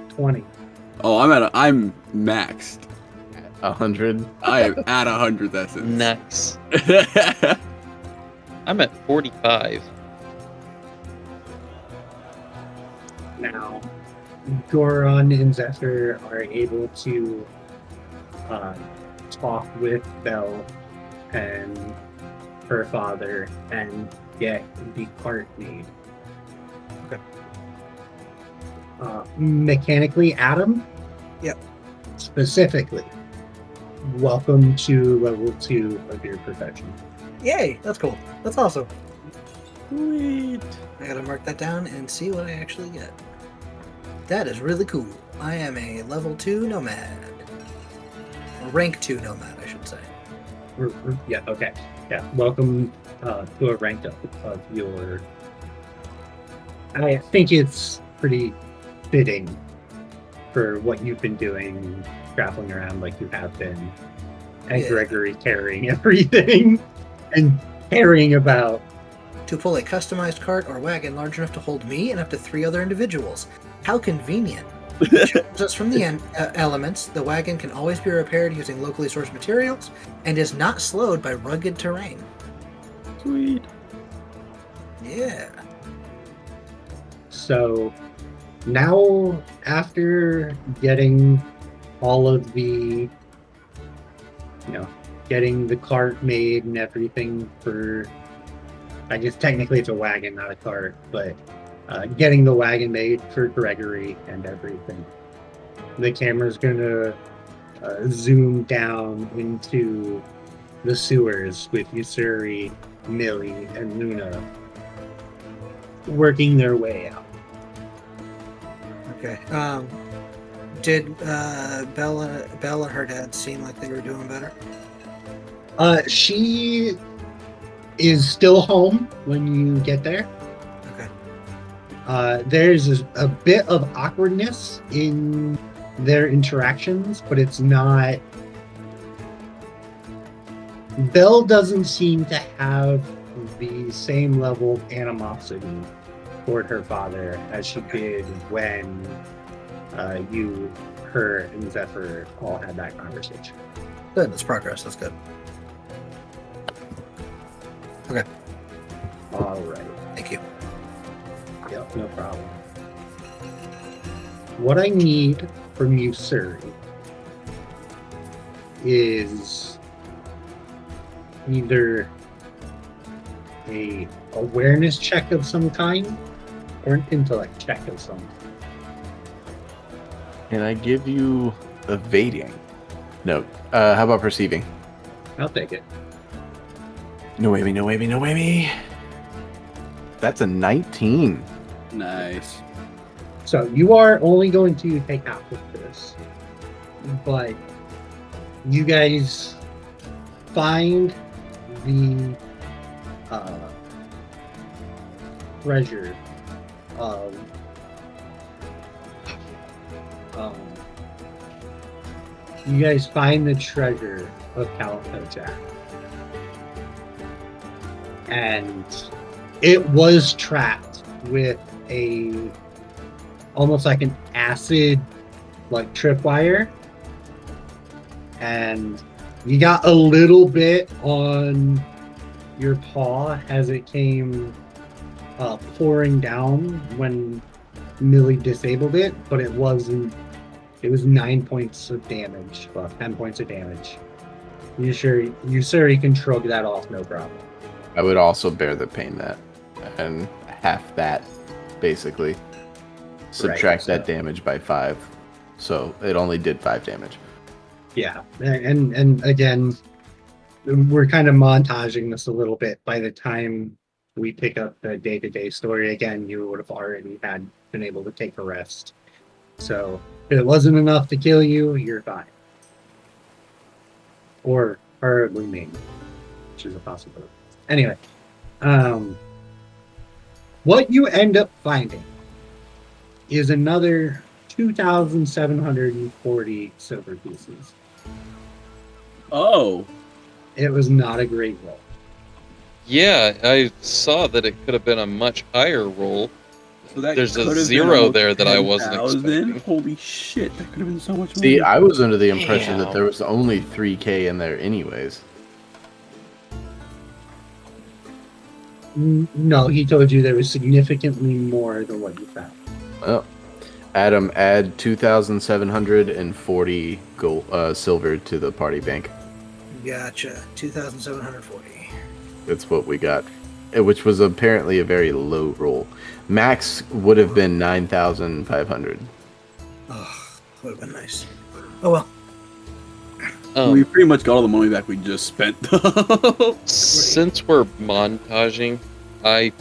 [SPEAKER 1] 20.
[SPEAKER 8] Oh, I'm maxed.
[SPEAKER 5] 100.
[SPEAKER 8] I am at 100 essence.
[SPEAKER 2] Nice. I'm at 45.
[SPEAKER 1] Now, Goron and Zephyr are able to talk with Belle and her father and get the cart made.
[SPEAKER 6] Okay.
[SPEAKER 1] Mechanically, Adam?
[SPEAKER 6] Yep.
[SPEAKER 1] Specifically, welcome to level 2 of your profession.
[SPEAKER 6] Yay! That's cool. That's awesome.
[SPEAKER 8] Sweet.
[SPEAKER 6] I gotta mark that down and see what I actually get. That is really cool. I am a level 2 nomad. Or rank 2 nomad, I should say.
[SPEAKER 1] Yeah, okay. Yeah, welcome to a rank up of your... I think it's pretty fitting for what you've been doing, traveling around like you have been, and
[SPEAKER 6] Yeah.
[SPEAKER 1] Gregory carrying everything and caring about
[SPEAKER 6] to pull a customized cart or wagon large enough to hold me and up to 3 other individuals. How convenient. Just from the elements, the wagon can always be repaired using locally sourced materials and is not slowed by rugged terrain.
[SPEAKER 8] Sweet.
[SPEAKER 6] Yeah.
[SPEAKER 1] So now, after getting all of the, getting the cart made and everything for, I guess technically it's a wagon, not a cart, but getting the wagon made for Gregory and everything. The camera's gonna zoom down into the sewers with Yusuri, Millie, and Luna working their way out.
[SPEAKER 6] Okay. Did Belle and her dad seem like they were doing better?
[SPEAKER 1] She is still home when you get there.
[SPEAKER 6] Okay.
[SPEAKER 1] There's a bit of awkwardness in their interactions, but it's not. Belle doesn't seem to have the same level of animosity toward her father as she did when you, her, and Zephyr all had that conversation.
[SPEAKER 6] Good. That's progress. That's good. Okay.
[SPEAKER 1] All right.
[SPEAKER 6] Thank you.
[SPEAKER 1] Yep, no problem. What I need from you, sir, is either a awareness check of some kind or an intellect check of some kind.
[SPEAKER 5] Can I give you evading? No. How about perceiving?
[SPEAKER 1] I'll take it.
[SPEAKER 5] No way me, no way me, no way me. That's a 19.
[SPEAKER 8] Nice.
[SPEAKER 1] So you are only going to take half of this, but you guys find the treasure of you guys find the treasure of Calico Jack, and it was trapped with a almost like an acid like tripwire, and you got a little bit on your paw as it came pouring down when Millie disabled it, but it wasn't. It was 9 points of damage, well, 10 points of damage. You sure you can shrug that off, no problem.
[SPEAKER 5] I would also bear the pain that, and half that, basically. Subtract that damage by 5, so it only did 5 damage.
[SPEAKER 1] Yeah, and again, we're kind of montaging this a little bit. By the time we pick up the day-to-day story again, you would have already been able to take a rest. So if it wasn't enough to kill you, you're fine. Or remain, which is a possibility. Anyway, what you end up finding is another 2,740 silver pieces.
[SPEAKER 8] Oh.
[SPEAKER 1] It was not a great roll.
[SPEAKER 2] Yeah, I saw that it could have been a much higher roll.
[SPEAKER 8] So that
[SPEAKER 2] There's a
[SPEAKER 8] could have been
[SPEAKER 2] 0
[SPEAKER 8] almost
[SPEAKER 2] there that I wasn't
[SPEAKER 8] 10,000.
[SPEAKER 2] expecting.
[SPEAKER 8] Holy shit, that could have been so much more.
[SPEAKER 5] See, I was under the impression that
[SPEAKER 2] Damn.
[SPEAKER 5] there was only 3k in there anyways.
[SPEAKER 1] No, he told you there was significantly more than what you found.
[SPEAKER 5] Well, Adam, add 2,740 gold, silver to the party bank.
[SPEAKER 6] Gotcha. 2,740.
[SPEAKER 5] That's what we got, which was apparently a very low roll. Max would have been 9,500.
[SPEAKER 6] Oh, would have been nice. Oh well.
[SPEAKER 8] We pretty much got all the money back we just spent.
[SPEAKER 2] Since we're montaging, I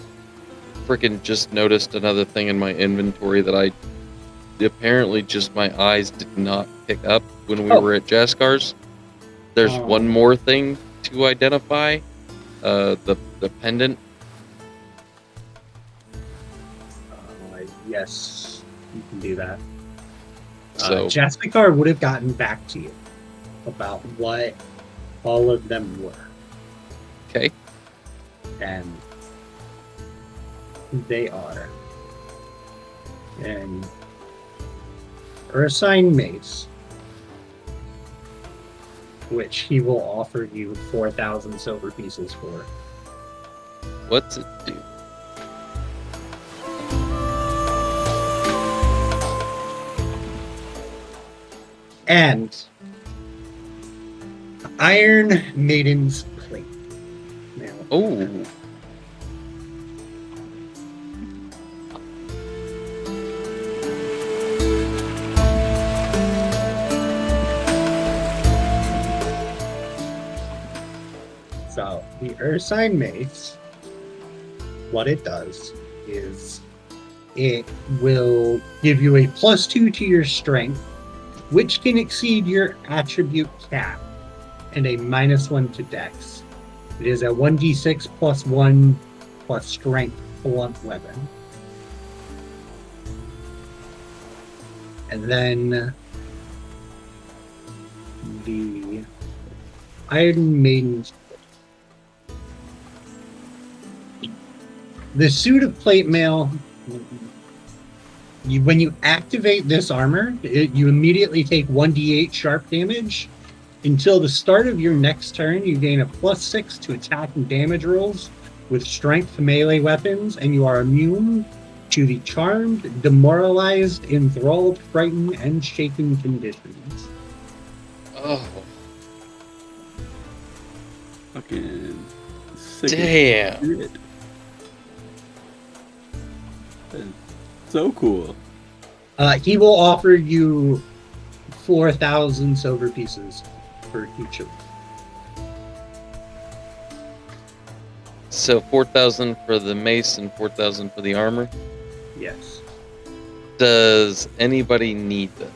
[SPEAKER 2] freaking just noticed another thing in my inventory that I apparently just my eyes did not pick up when we were at Jaskar's. There's one more thing to identify, the pendant.
[SPEAKER 1] Yes, you can do that.
[SPEAKER 2] So
[SPEAKER 1] Jaspikar would have gotten back to you about what all of them were.
[SPEAKER 2] Okay.
[SPEAKER 1] And they are. And Ursine Mace, which he will offer you 4,000 silver pieces for.
[SPEAKER 2] What's it do?
[SPEAKER 1] And Iron Maiden's Plate. Now,
[SPEAKER 2] Oh,
[SPEAKER 1] so the Ursine Mace, what it does is it will give you a +2 to your strength, which can exceed your attribute cap, and a -1 to dex. It is a 1d6 +1 plus strength blunt weapon. And then the Iron Maiden's. The suit of plate mail. When you activate this armor, you immediately take 1d8 sharp damage. Until the start of your next turn, you gain a +6 to attack and damage rolls with strength melee weapons, and you are immune to the charmed, demoralized, enthralled, frightened, and shaken conditions.
[SPEAKER 2] oh,
[SPEAKER 8] Fucking sick as
[SPEAKER 2] damn!
[SPEAKER 8] shit. That's so cool.
[SPEAKER 1] He will offer you 4,000 silver pieces for each of them.
[SPEAKER 2] So 4,000 for the mace and 4,000 for the armor.
[SPEAKER 1] Yes.
[SPEAKER 2] Does anybody need them?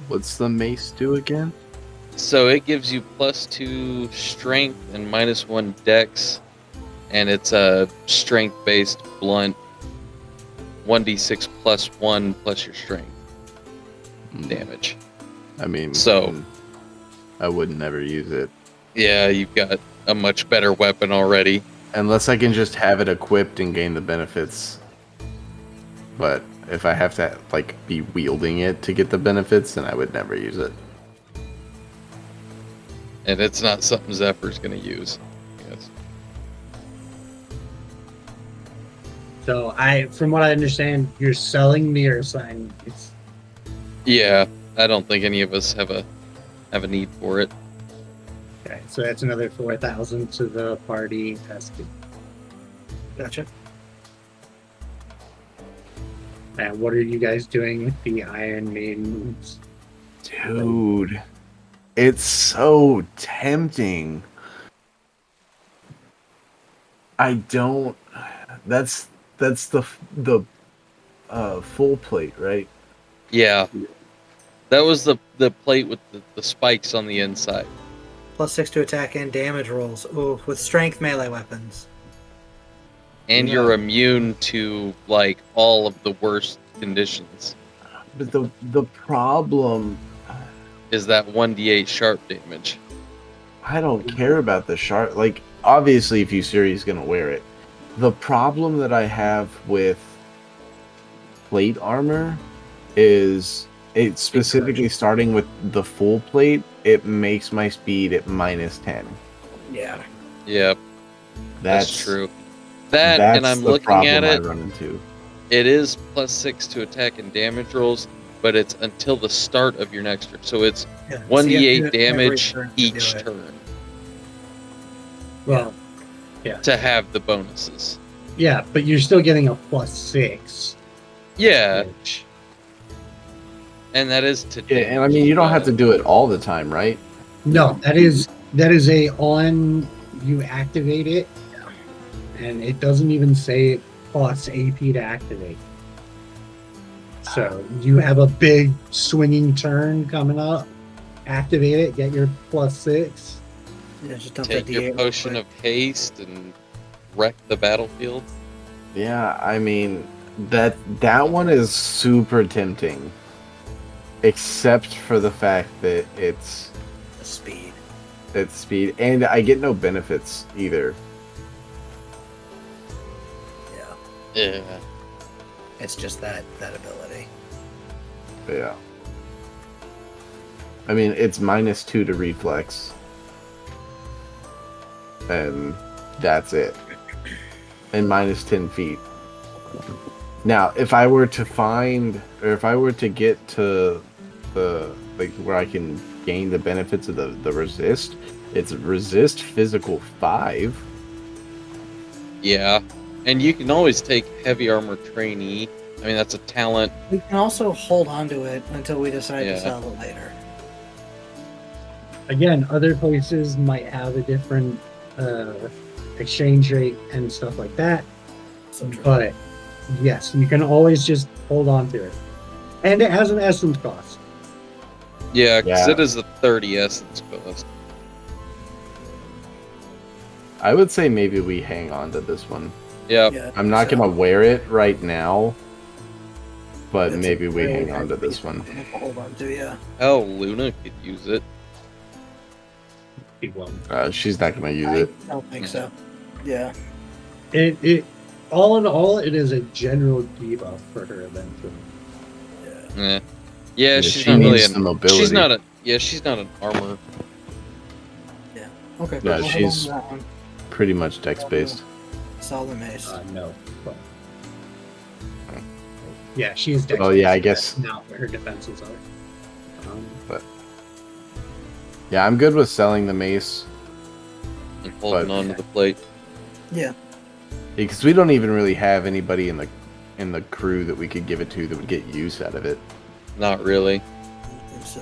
[SPEAKER 5] What's the mace do again?
[SPEAKER 2] So it gives you +2 strength and -1 dex, and it's a strength-based blunt. 1d6 +1 plus your strength damage.
[SPEAKER 5] I mean,
[SPEAKER 2] So-
[SPEAKER 5] I would never use it
[SPEAKER 2] Yeah, you've got a much better weapon already.
[SPEAKER 5] unless I can just have it equipped and gain the benefits. But if I have to like be wielding it to get the benefits, then I would never use it.
[SPEAKER 2] And it's not something Zephyr's going to use. Yes.
[SPEAKER 1] So from what I understand, you're selling the Ursine.
[SPEAKER 2] Yeah, I don't think any of us have a need for it.
[SPEAKER 1] Okay, so that's another 4,000 to the party. That's good.
[SPEAKER 6] Gotcha.
[SPEAKER 1] And what are you guys doing with the Iron Maidens?
[SPEAKER 5] Dude, it's so tempting. I don't. That's the full plate, right?
[SPEAKER 2] Yeah. That was the plate with the spikes on the inside.
[SPEAKER 6] +6 to attack and damage rolls. Ooh, with strength melee weapons.
[SPEAKER 2] And
[SPEAKER 5] Yeah.
[SPEAKER 2] you're immune to like all of the worst conditions.
[SPEAKER 5] But the problem,
[SPEAKER 2] Is that 1d8 sharp damage?
[SPEAKER 5] I don't care about the sharp. Like, obviously, if Yusuri's gonna wear it. The problem that I have with plate armor is it specifically starting with the full plate. It makes my speed at -10.
[SPEAKER 6] Yeah.
[SPEAKER 2] Yep, that's true. That,
[SPEAKER 5] That's
[SPEAKER 2] and I'm
[SPEAKER 5] the
[SPEAKER 2] looking
[SPEAKER 5] problem
[SPEAKER 2] at
[SPEAKER 5] I
[SPEAKER 2] it.
[SPEAKER 5] run into.
[SPEAKER 2] It is +6 to attack and damage rolls, but it's until the start of your next turn. So it's
[SPEAKER 6] Yeah, so you have to
[SPEAKER 2] 1d8
[SPEAKER 6] do it every
[SPEAKER 2] damage
[SPEAKER 6] turn to
[SPEAKER 2] each
[SPEAKER 6] do it.
[SPEAKER 2] turn
[SPEAKER 1] Well,
[SPEAKER 2] to have the bonuses.
[SPEAKER 1] yeah, but you're still getting a +6.
[SPEAKER 2] Yeah,
[SPEAKER 1] Which,
[SPEAKER 2] and that is to
[SPEAKER 5] Yeah, and I mean, you don't have to do it all the time, right?
[SPEAKER 1] no, that is a on you activate it, and it doesn't even say plus AP to activate. So you have a big swinging turn coming up. Activate it, get your +6.
[SPEAKER 6] Yeah, just dump
[SPEAKER 2] take
[SPEAKER 6] that
[SPEAKER 2] your
[SPEAKER 6] D8 real
[SPEAKER 2] potion
[SPEAKER 6] quick.
[SPEAKER 2] of haste and wreck the battlefield.
[SPEAKER 5] Yeah, I mean, that one is super tempting. Except for the fact that it's
[SPEAKER 6] speed.
[SPEAKER 5] speed, and I get no benefits either.
[SPEAKER 6] Yeah.
[SPEAKER 2] Yeah.
[SPEAKER 6] It's just that ability.
[SPEAKER 5] Yeah. I mean, it's -2 to reflex. And that's it. And -10 feet. Now, if I were to find, or if I were to get to the, like, where I can gain the benefits of the resist, it's resist physical 5.
[SPEAKER 2] Yeah. And you can always take heavy armor trainee. I mean, that's a talent.
[SPEAKER 6] We can also hold on to it until we decide
[SPEAKER 2] Yeah.
[SPEAKER 6] to sell it later.
[SPEAKER 1] Again, other places might have a different exchange rate and stuff like that.
[SPEAKER 6] So true.
[SPEAKER 1] But yes, you can always just hold on to it. And it has an essence cost.
[SPEAKER 2] Yeah, because
[SPEAKER 5] Yeah.
[SPEAKER 2] it is a 30 essence cost.
[SPEAKER 5] I would say maybe we hang on to this one.
[SPEAKER 2] Yeah.
[SPEAKER 6] Yeah,
[SPEAKER 5] I'm not
[SPEAKER 6] so-
[SPEAKER 5] going to wear it right now, but
[SPEAKER 6] That's
[SPEAKER 5] maybe
[SPEAKER 6] a
[SPEAKER 5] we
[SPEAKER 6] very
[SPEAKER 5] hang on to
[SPEAKER 6] nice
[SPEAKER 5] this
[SPEAKER 6] piece
[SPEAKER 5] one.
[SPEAKER 6] to hold on to, yeah.
[SPEAKER 2] Hell, Luna could use it.
[SPEAKER 1] He won't.
[SPEAKER 5] She's not going to use
[SPEAKER 6] I
[SPEAKER 5] it.
[SPEAKER 6] don't think so. Yeah.
[SPEAKER 1] It all in all, it is a general debuff for her eventually.
[SPEAKER 6] Yeah.
[SPEAKER 2] Yeah. Yeah,
[SPEAKER 5] Yeah,
[SPEAKER 2] she's
[SPEAKER 5] she
[SPEAKER 2] not really
[SPEAKER 5] needs the mobility.
[SPEAKER 2] She's not a. Yeah, she's not an armor.
[SPEAKER 6] Okay.
[SPEAKER 5] Yeah,
[SPEAKER 6] we'll hold on
[SPEAKER 5] she's-
[SPEAKER 6] to that one.
[SPEAKER 5] Pretty much dex-based.
[SPEAKER 6] Sell the mace.
[SPEAKER 1] No. But, yeah, she is dex.
[SPEAKER 5] Oh, yeah, I guess-
[SPEAKER 1] Not what her defenses are.
[SPEAKER 5] Yeah, I'm good with selling the mace,
[SPEAKER 2] And holding
[SPEAKER 5] But-
[SPEAKER 2] on to the plate.
[SPEAKER 6] Yeah.
[SPEAKER 5] because we don't even really have anybody in the crew that we could give it to that would get use out of it.
[SPEAKER 2] Not really.
[SPEAKER 6] I don't think so.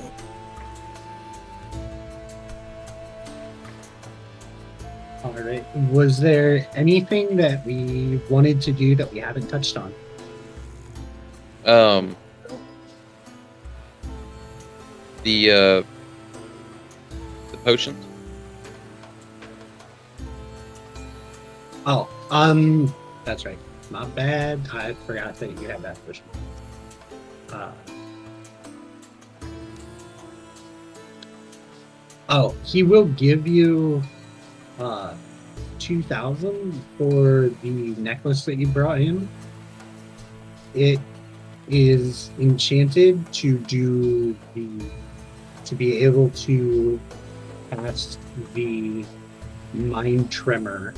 [SPEAKER 1] All right. Was there anything that we wanted to do that we haven't touched on?
[SPEAKER 2] The potions.
[SPEAKER 1] Oh, that's right. Not bad. I forgot that you had that version. He will give you 2,000 for the necklace that you brought him. It is enchanted to be able to cast the mind tremor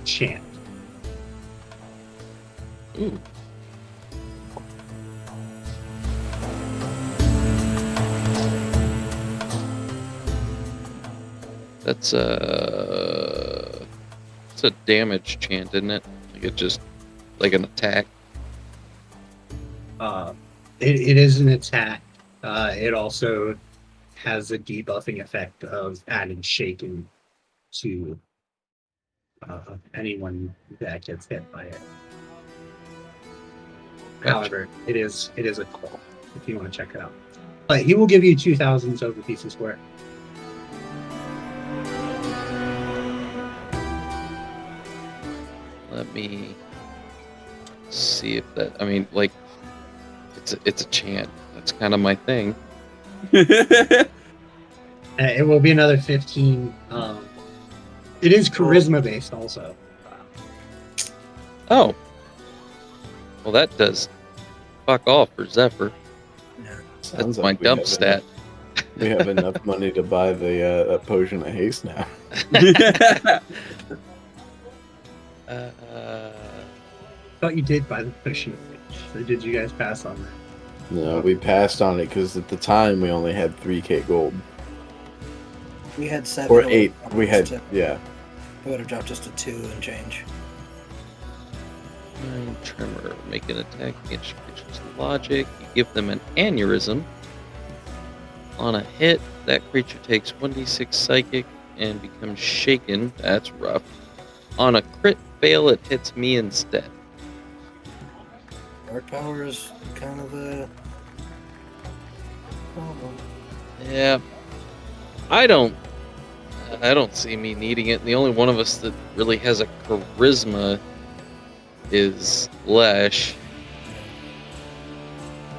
[SPEAKER 1] chant.
[SPEAKER 2] Ooh. That's it's a damage chant, isn't it? Like it just like an attack.
[SPEAKER 1] It is an attack. It also has a debuffing effect of adding shaken to anyone that gets hit by it.
[SPEAKER 2] Gotcha.
[SPEAKER 1] However, it is a call if you want to check it out. But he will give you 2,000 silver pieces for it.
[SPEAKER 2] Let me see if that. I mean, like, it's a chant. That's kind of my thing.
[SPEAKER 1] It will be another 15. It is charisma based also.
[SPEAKER 2] Oh, well, that does fuck off for Zephyr.
[SPEAKER 6] Yeah.
[SPEAKER 2] That's my dump stat.
[SPEAKER 5] We have enough money to buy the potion of haste now.
[SPEAKER 1] Thought you did buy the potion. So did you guys pass on that?
[SPEAKER 5] No, we passed on it because at the time we only had 3k gold.
[SPEAKER 6] We had 7.
[SPEAKER 5] Or
[SPEAKER 6] it
[SPEAKER 5] 8.
[SPEAKER 6] would've
[SPEAKER 5] We
[SPEAKER 6] dropped
[SPEAKER 5] had,
[SPEAKER 6] us
[SPEAKER 5] yeah.
[SPEAKER 6] It would have dropped us to 2 and change.
[SPEAKER 2] Mind Tremor. Make an attack against creature's logic. You give them an aneurysm. On a hit, that creature takes 1d6 psychic and becomes shaken. That's rough. On a crit fail, it hits me instead.
[SPEAKER 6] Dark power is kind of the problem.
[SPEAKER 2] Yeah. I don't see me needing it. The only one of us that really has a charisma is Lesh.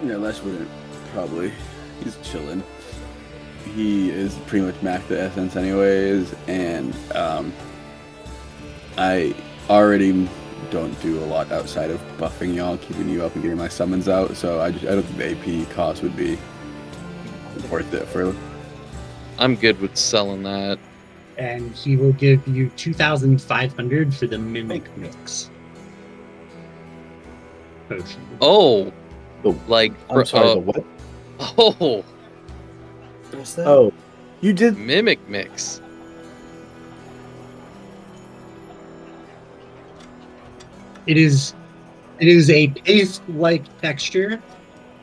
[SPEAKER 8] Yeah, Les wouldn't probably. He's chilling. He is pretty much maxed the essence anyways, and I already don't do a lot outside of buffing y'all, keeping you up and getting my summons out. So I don't think the AP cost would be worth it for.
[SPEAKER 2] I'm good with selling that.
[SPEAKER 1] And he will give you 2,500 for the mimic mix potion.
[SPEAKER 2] Oh,
[SPEAKER 5] Oh,
[SPEAKER 2] like
[SPEAKER 5] I'm sorry, the what?
[SPEAKER 2] oh,
[SPEAKER 6] What's that?
[SPEAKER 5] Oh, you did.
[SPEAKER 2] mimic mix.
[SPEAKER 1] It is a paste-like texture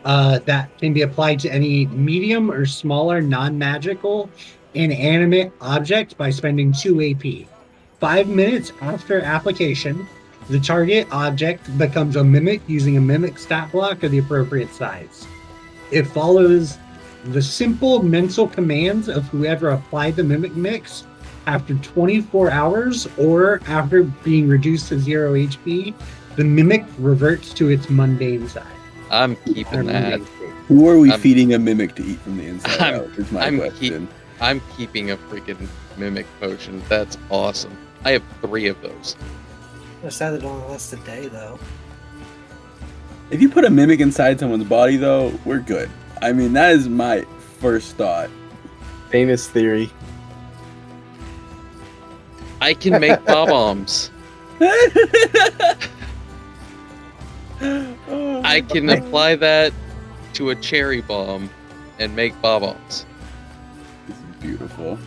[SPEAKER 1] that can be applied to any medium or smaller non-magical inanimate object by spending 2 AP. 5 minutes after application, the target object becomes a mimic using a mimic stat block of the appropriate size. It follows the simple mental commands of whoever applied the mimic mix after 24 hours or after being reduced to 0 HP. The mimic reverts to its mundane side.
[SPEAKER 2] I'm keeping that.
[SPEAKER 8] Who are we
[SPEAKER 2] I'm-
[SPEAKER 8] feeding a mimic to eat from the inside
[SPEAKER 2] I'm-
[SPEAKER 8] out? Is my
[SPEAKER 2] I'm
[SPEAKER 8] question.
[SPEAKER 2] I'm keeping a freaking mimic potion. That's awesome. I have 3 of those.
[SPEAKER 6] It's sad that it only lasts a day, though.
[SPEAKER 8] If you put a mimic inside someone's body, though, we're good. I mean, that is my first thought.
[SPEAKER 5] Famous theory.
[SPEAKER 2] I can make bob-ombs. I can apply that to a cherry bomb and make bob-ombs.
[SPEAKER 8] This is beautiful.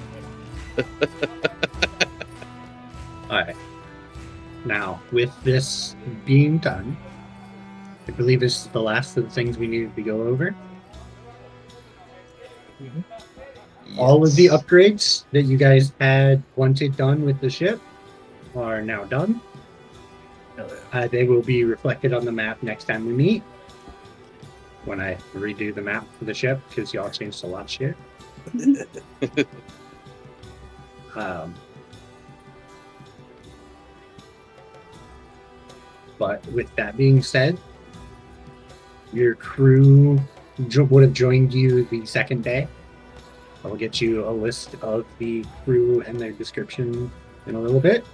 [SPEAKER 1] Alright. Now, with this being done, I believe this is the last of the things we needed to go over. All of the
[SPEAKER 2] Yes.
[SPEAKER 1] upgrades that you guys had wanted done with the ship are now done. They will be reflected on the map next time we meet. When I redo the map for the ship, because y'all changed a lot of shit. But with that being said, your crew would have joined you the second day. I'll get you a list of the crew and their description in a little bit.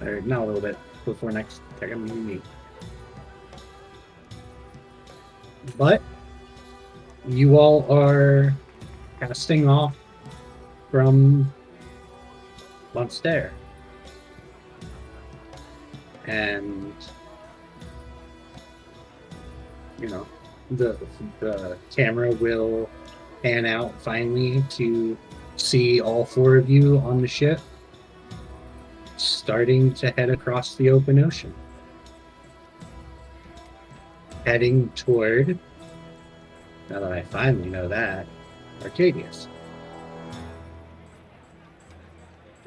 [SPEAKER 1] Or not a little bit, before next time we meet. But you all are casting off from Monsterre. And you know, the camera will pan out finally to see all 4 of you on the ship starting to head across the open ocean, heading toward, now that I finally know that, Arcadius.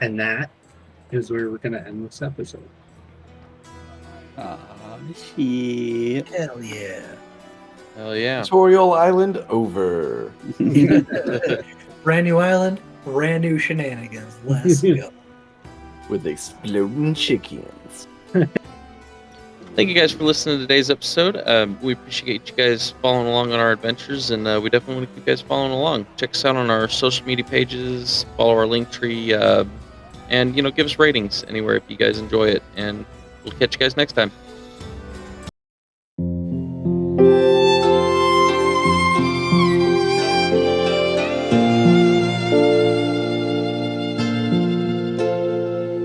[SPEAKER 1] And that is where we're going to end this episode.
[SPEAKER 8] Shit.
[SPEAKER 6] Hell yeah.
[SPEAKER 2] Hell yeah.
[SPEAKER 5] Tutorial Island over.
[SPEAKER 6] Brand new island, brand new shenanigans. Let's go.
[SPEAKER 5] With exploding chickens.
[SPEAKER 2] Thank you guys for listening to today's episode. We appreciate you guys following along on our adventures, and we definitely want to keep you guys following along. Check us out on our social media pages, follow our link tree, and give us ratings anywhere if you guys enjoy it. And we'll catch you guys next time.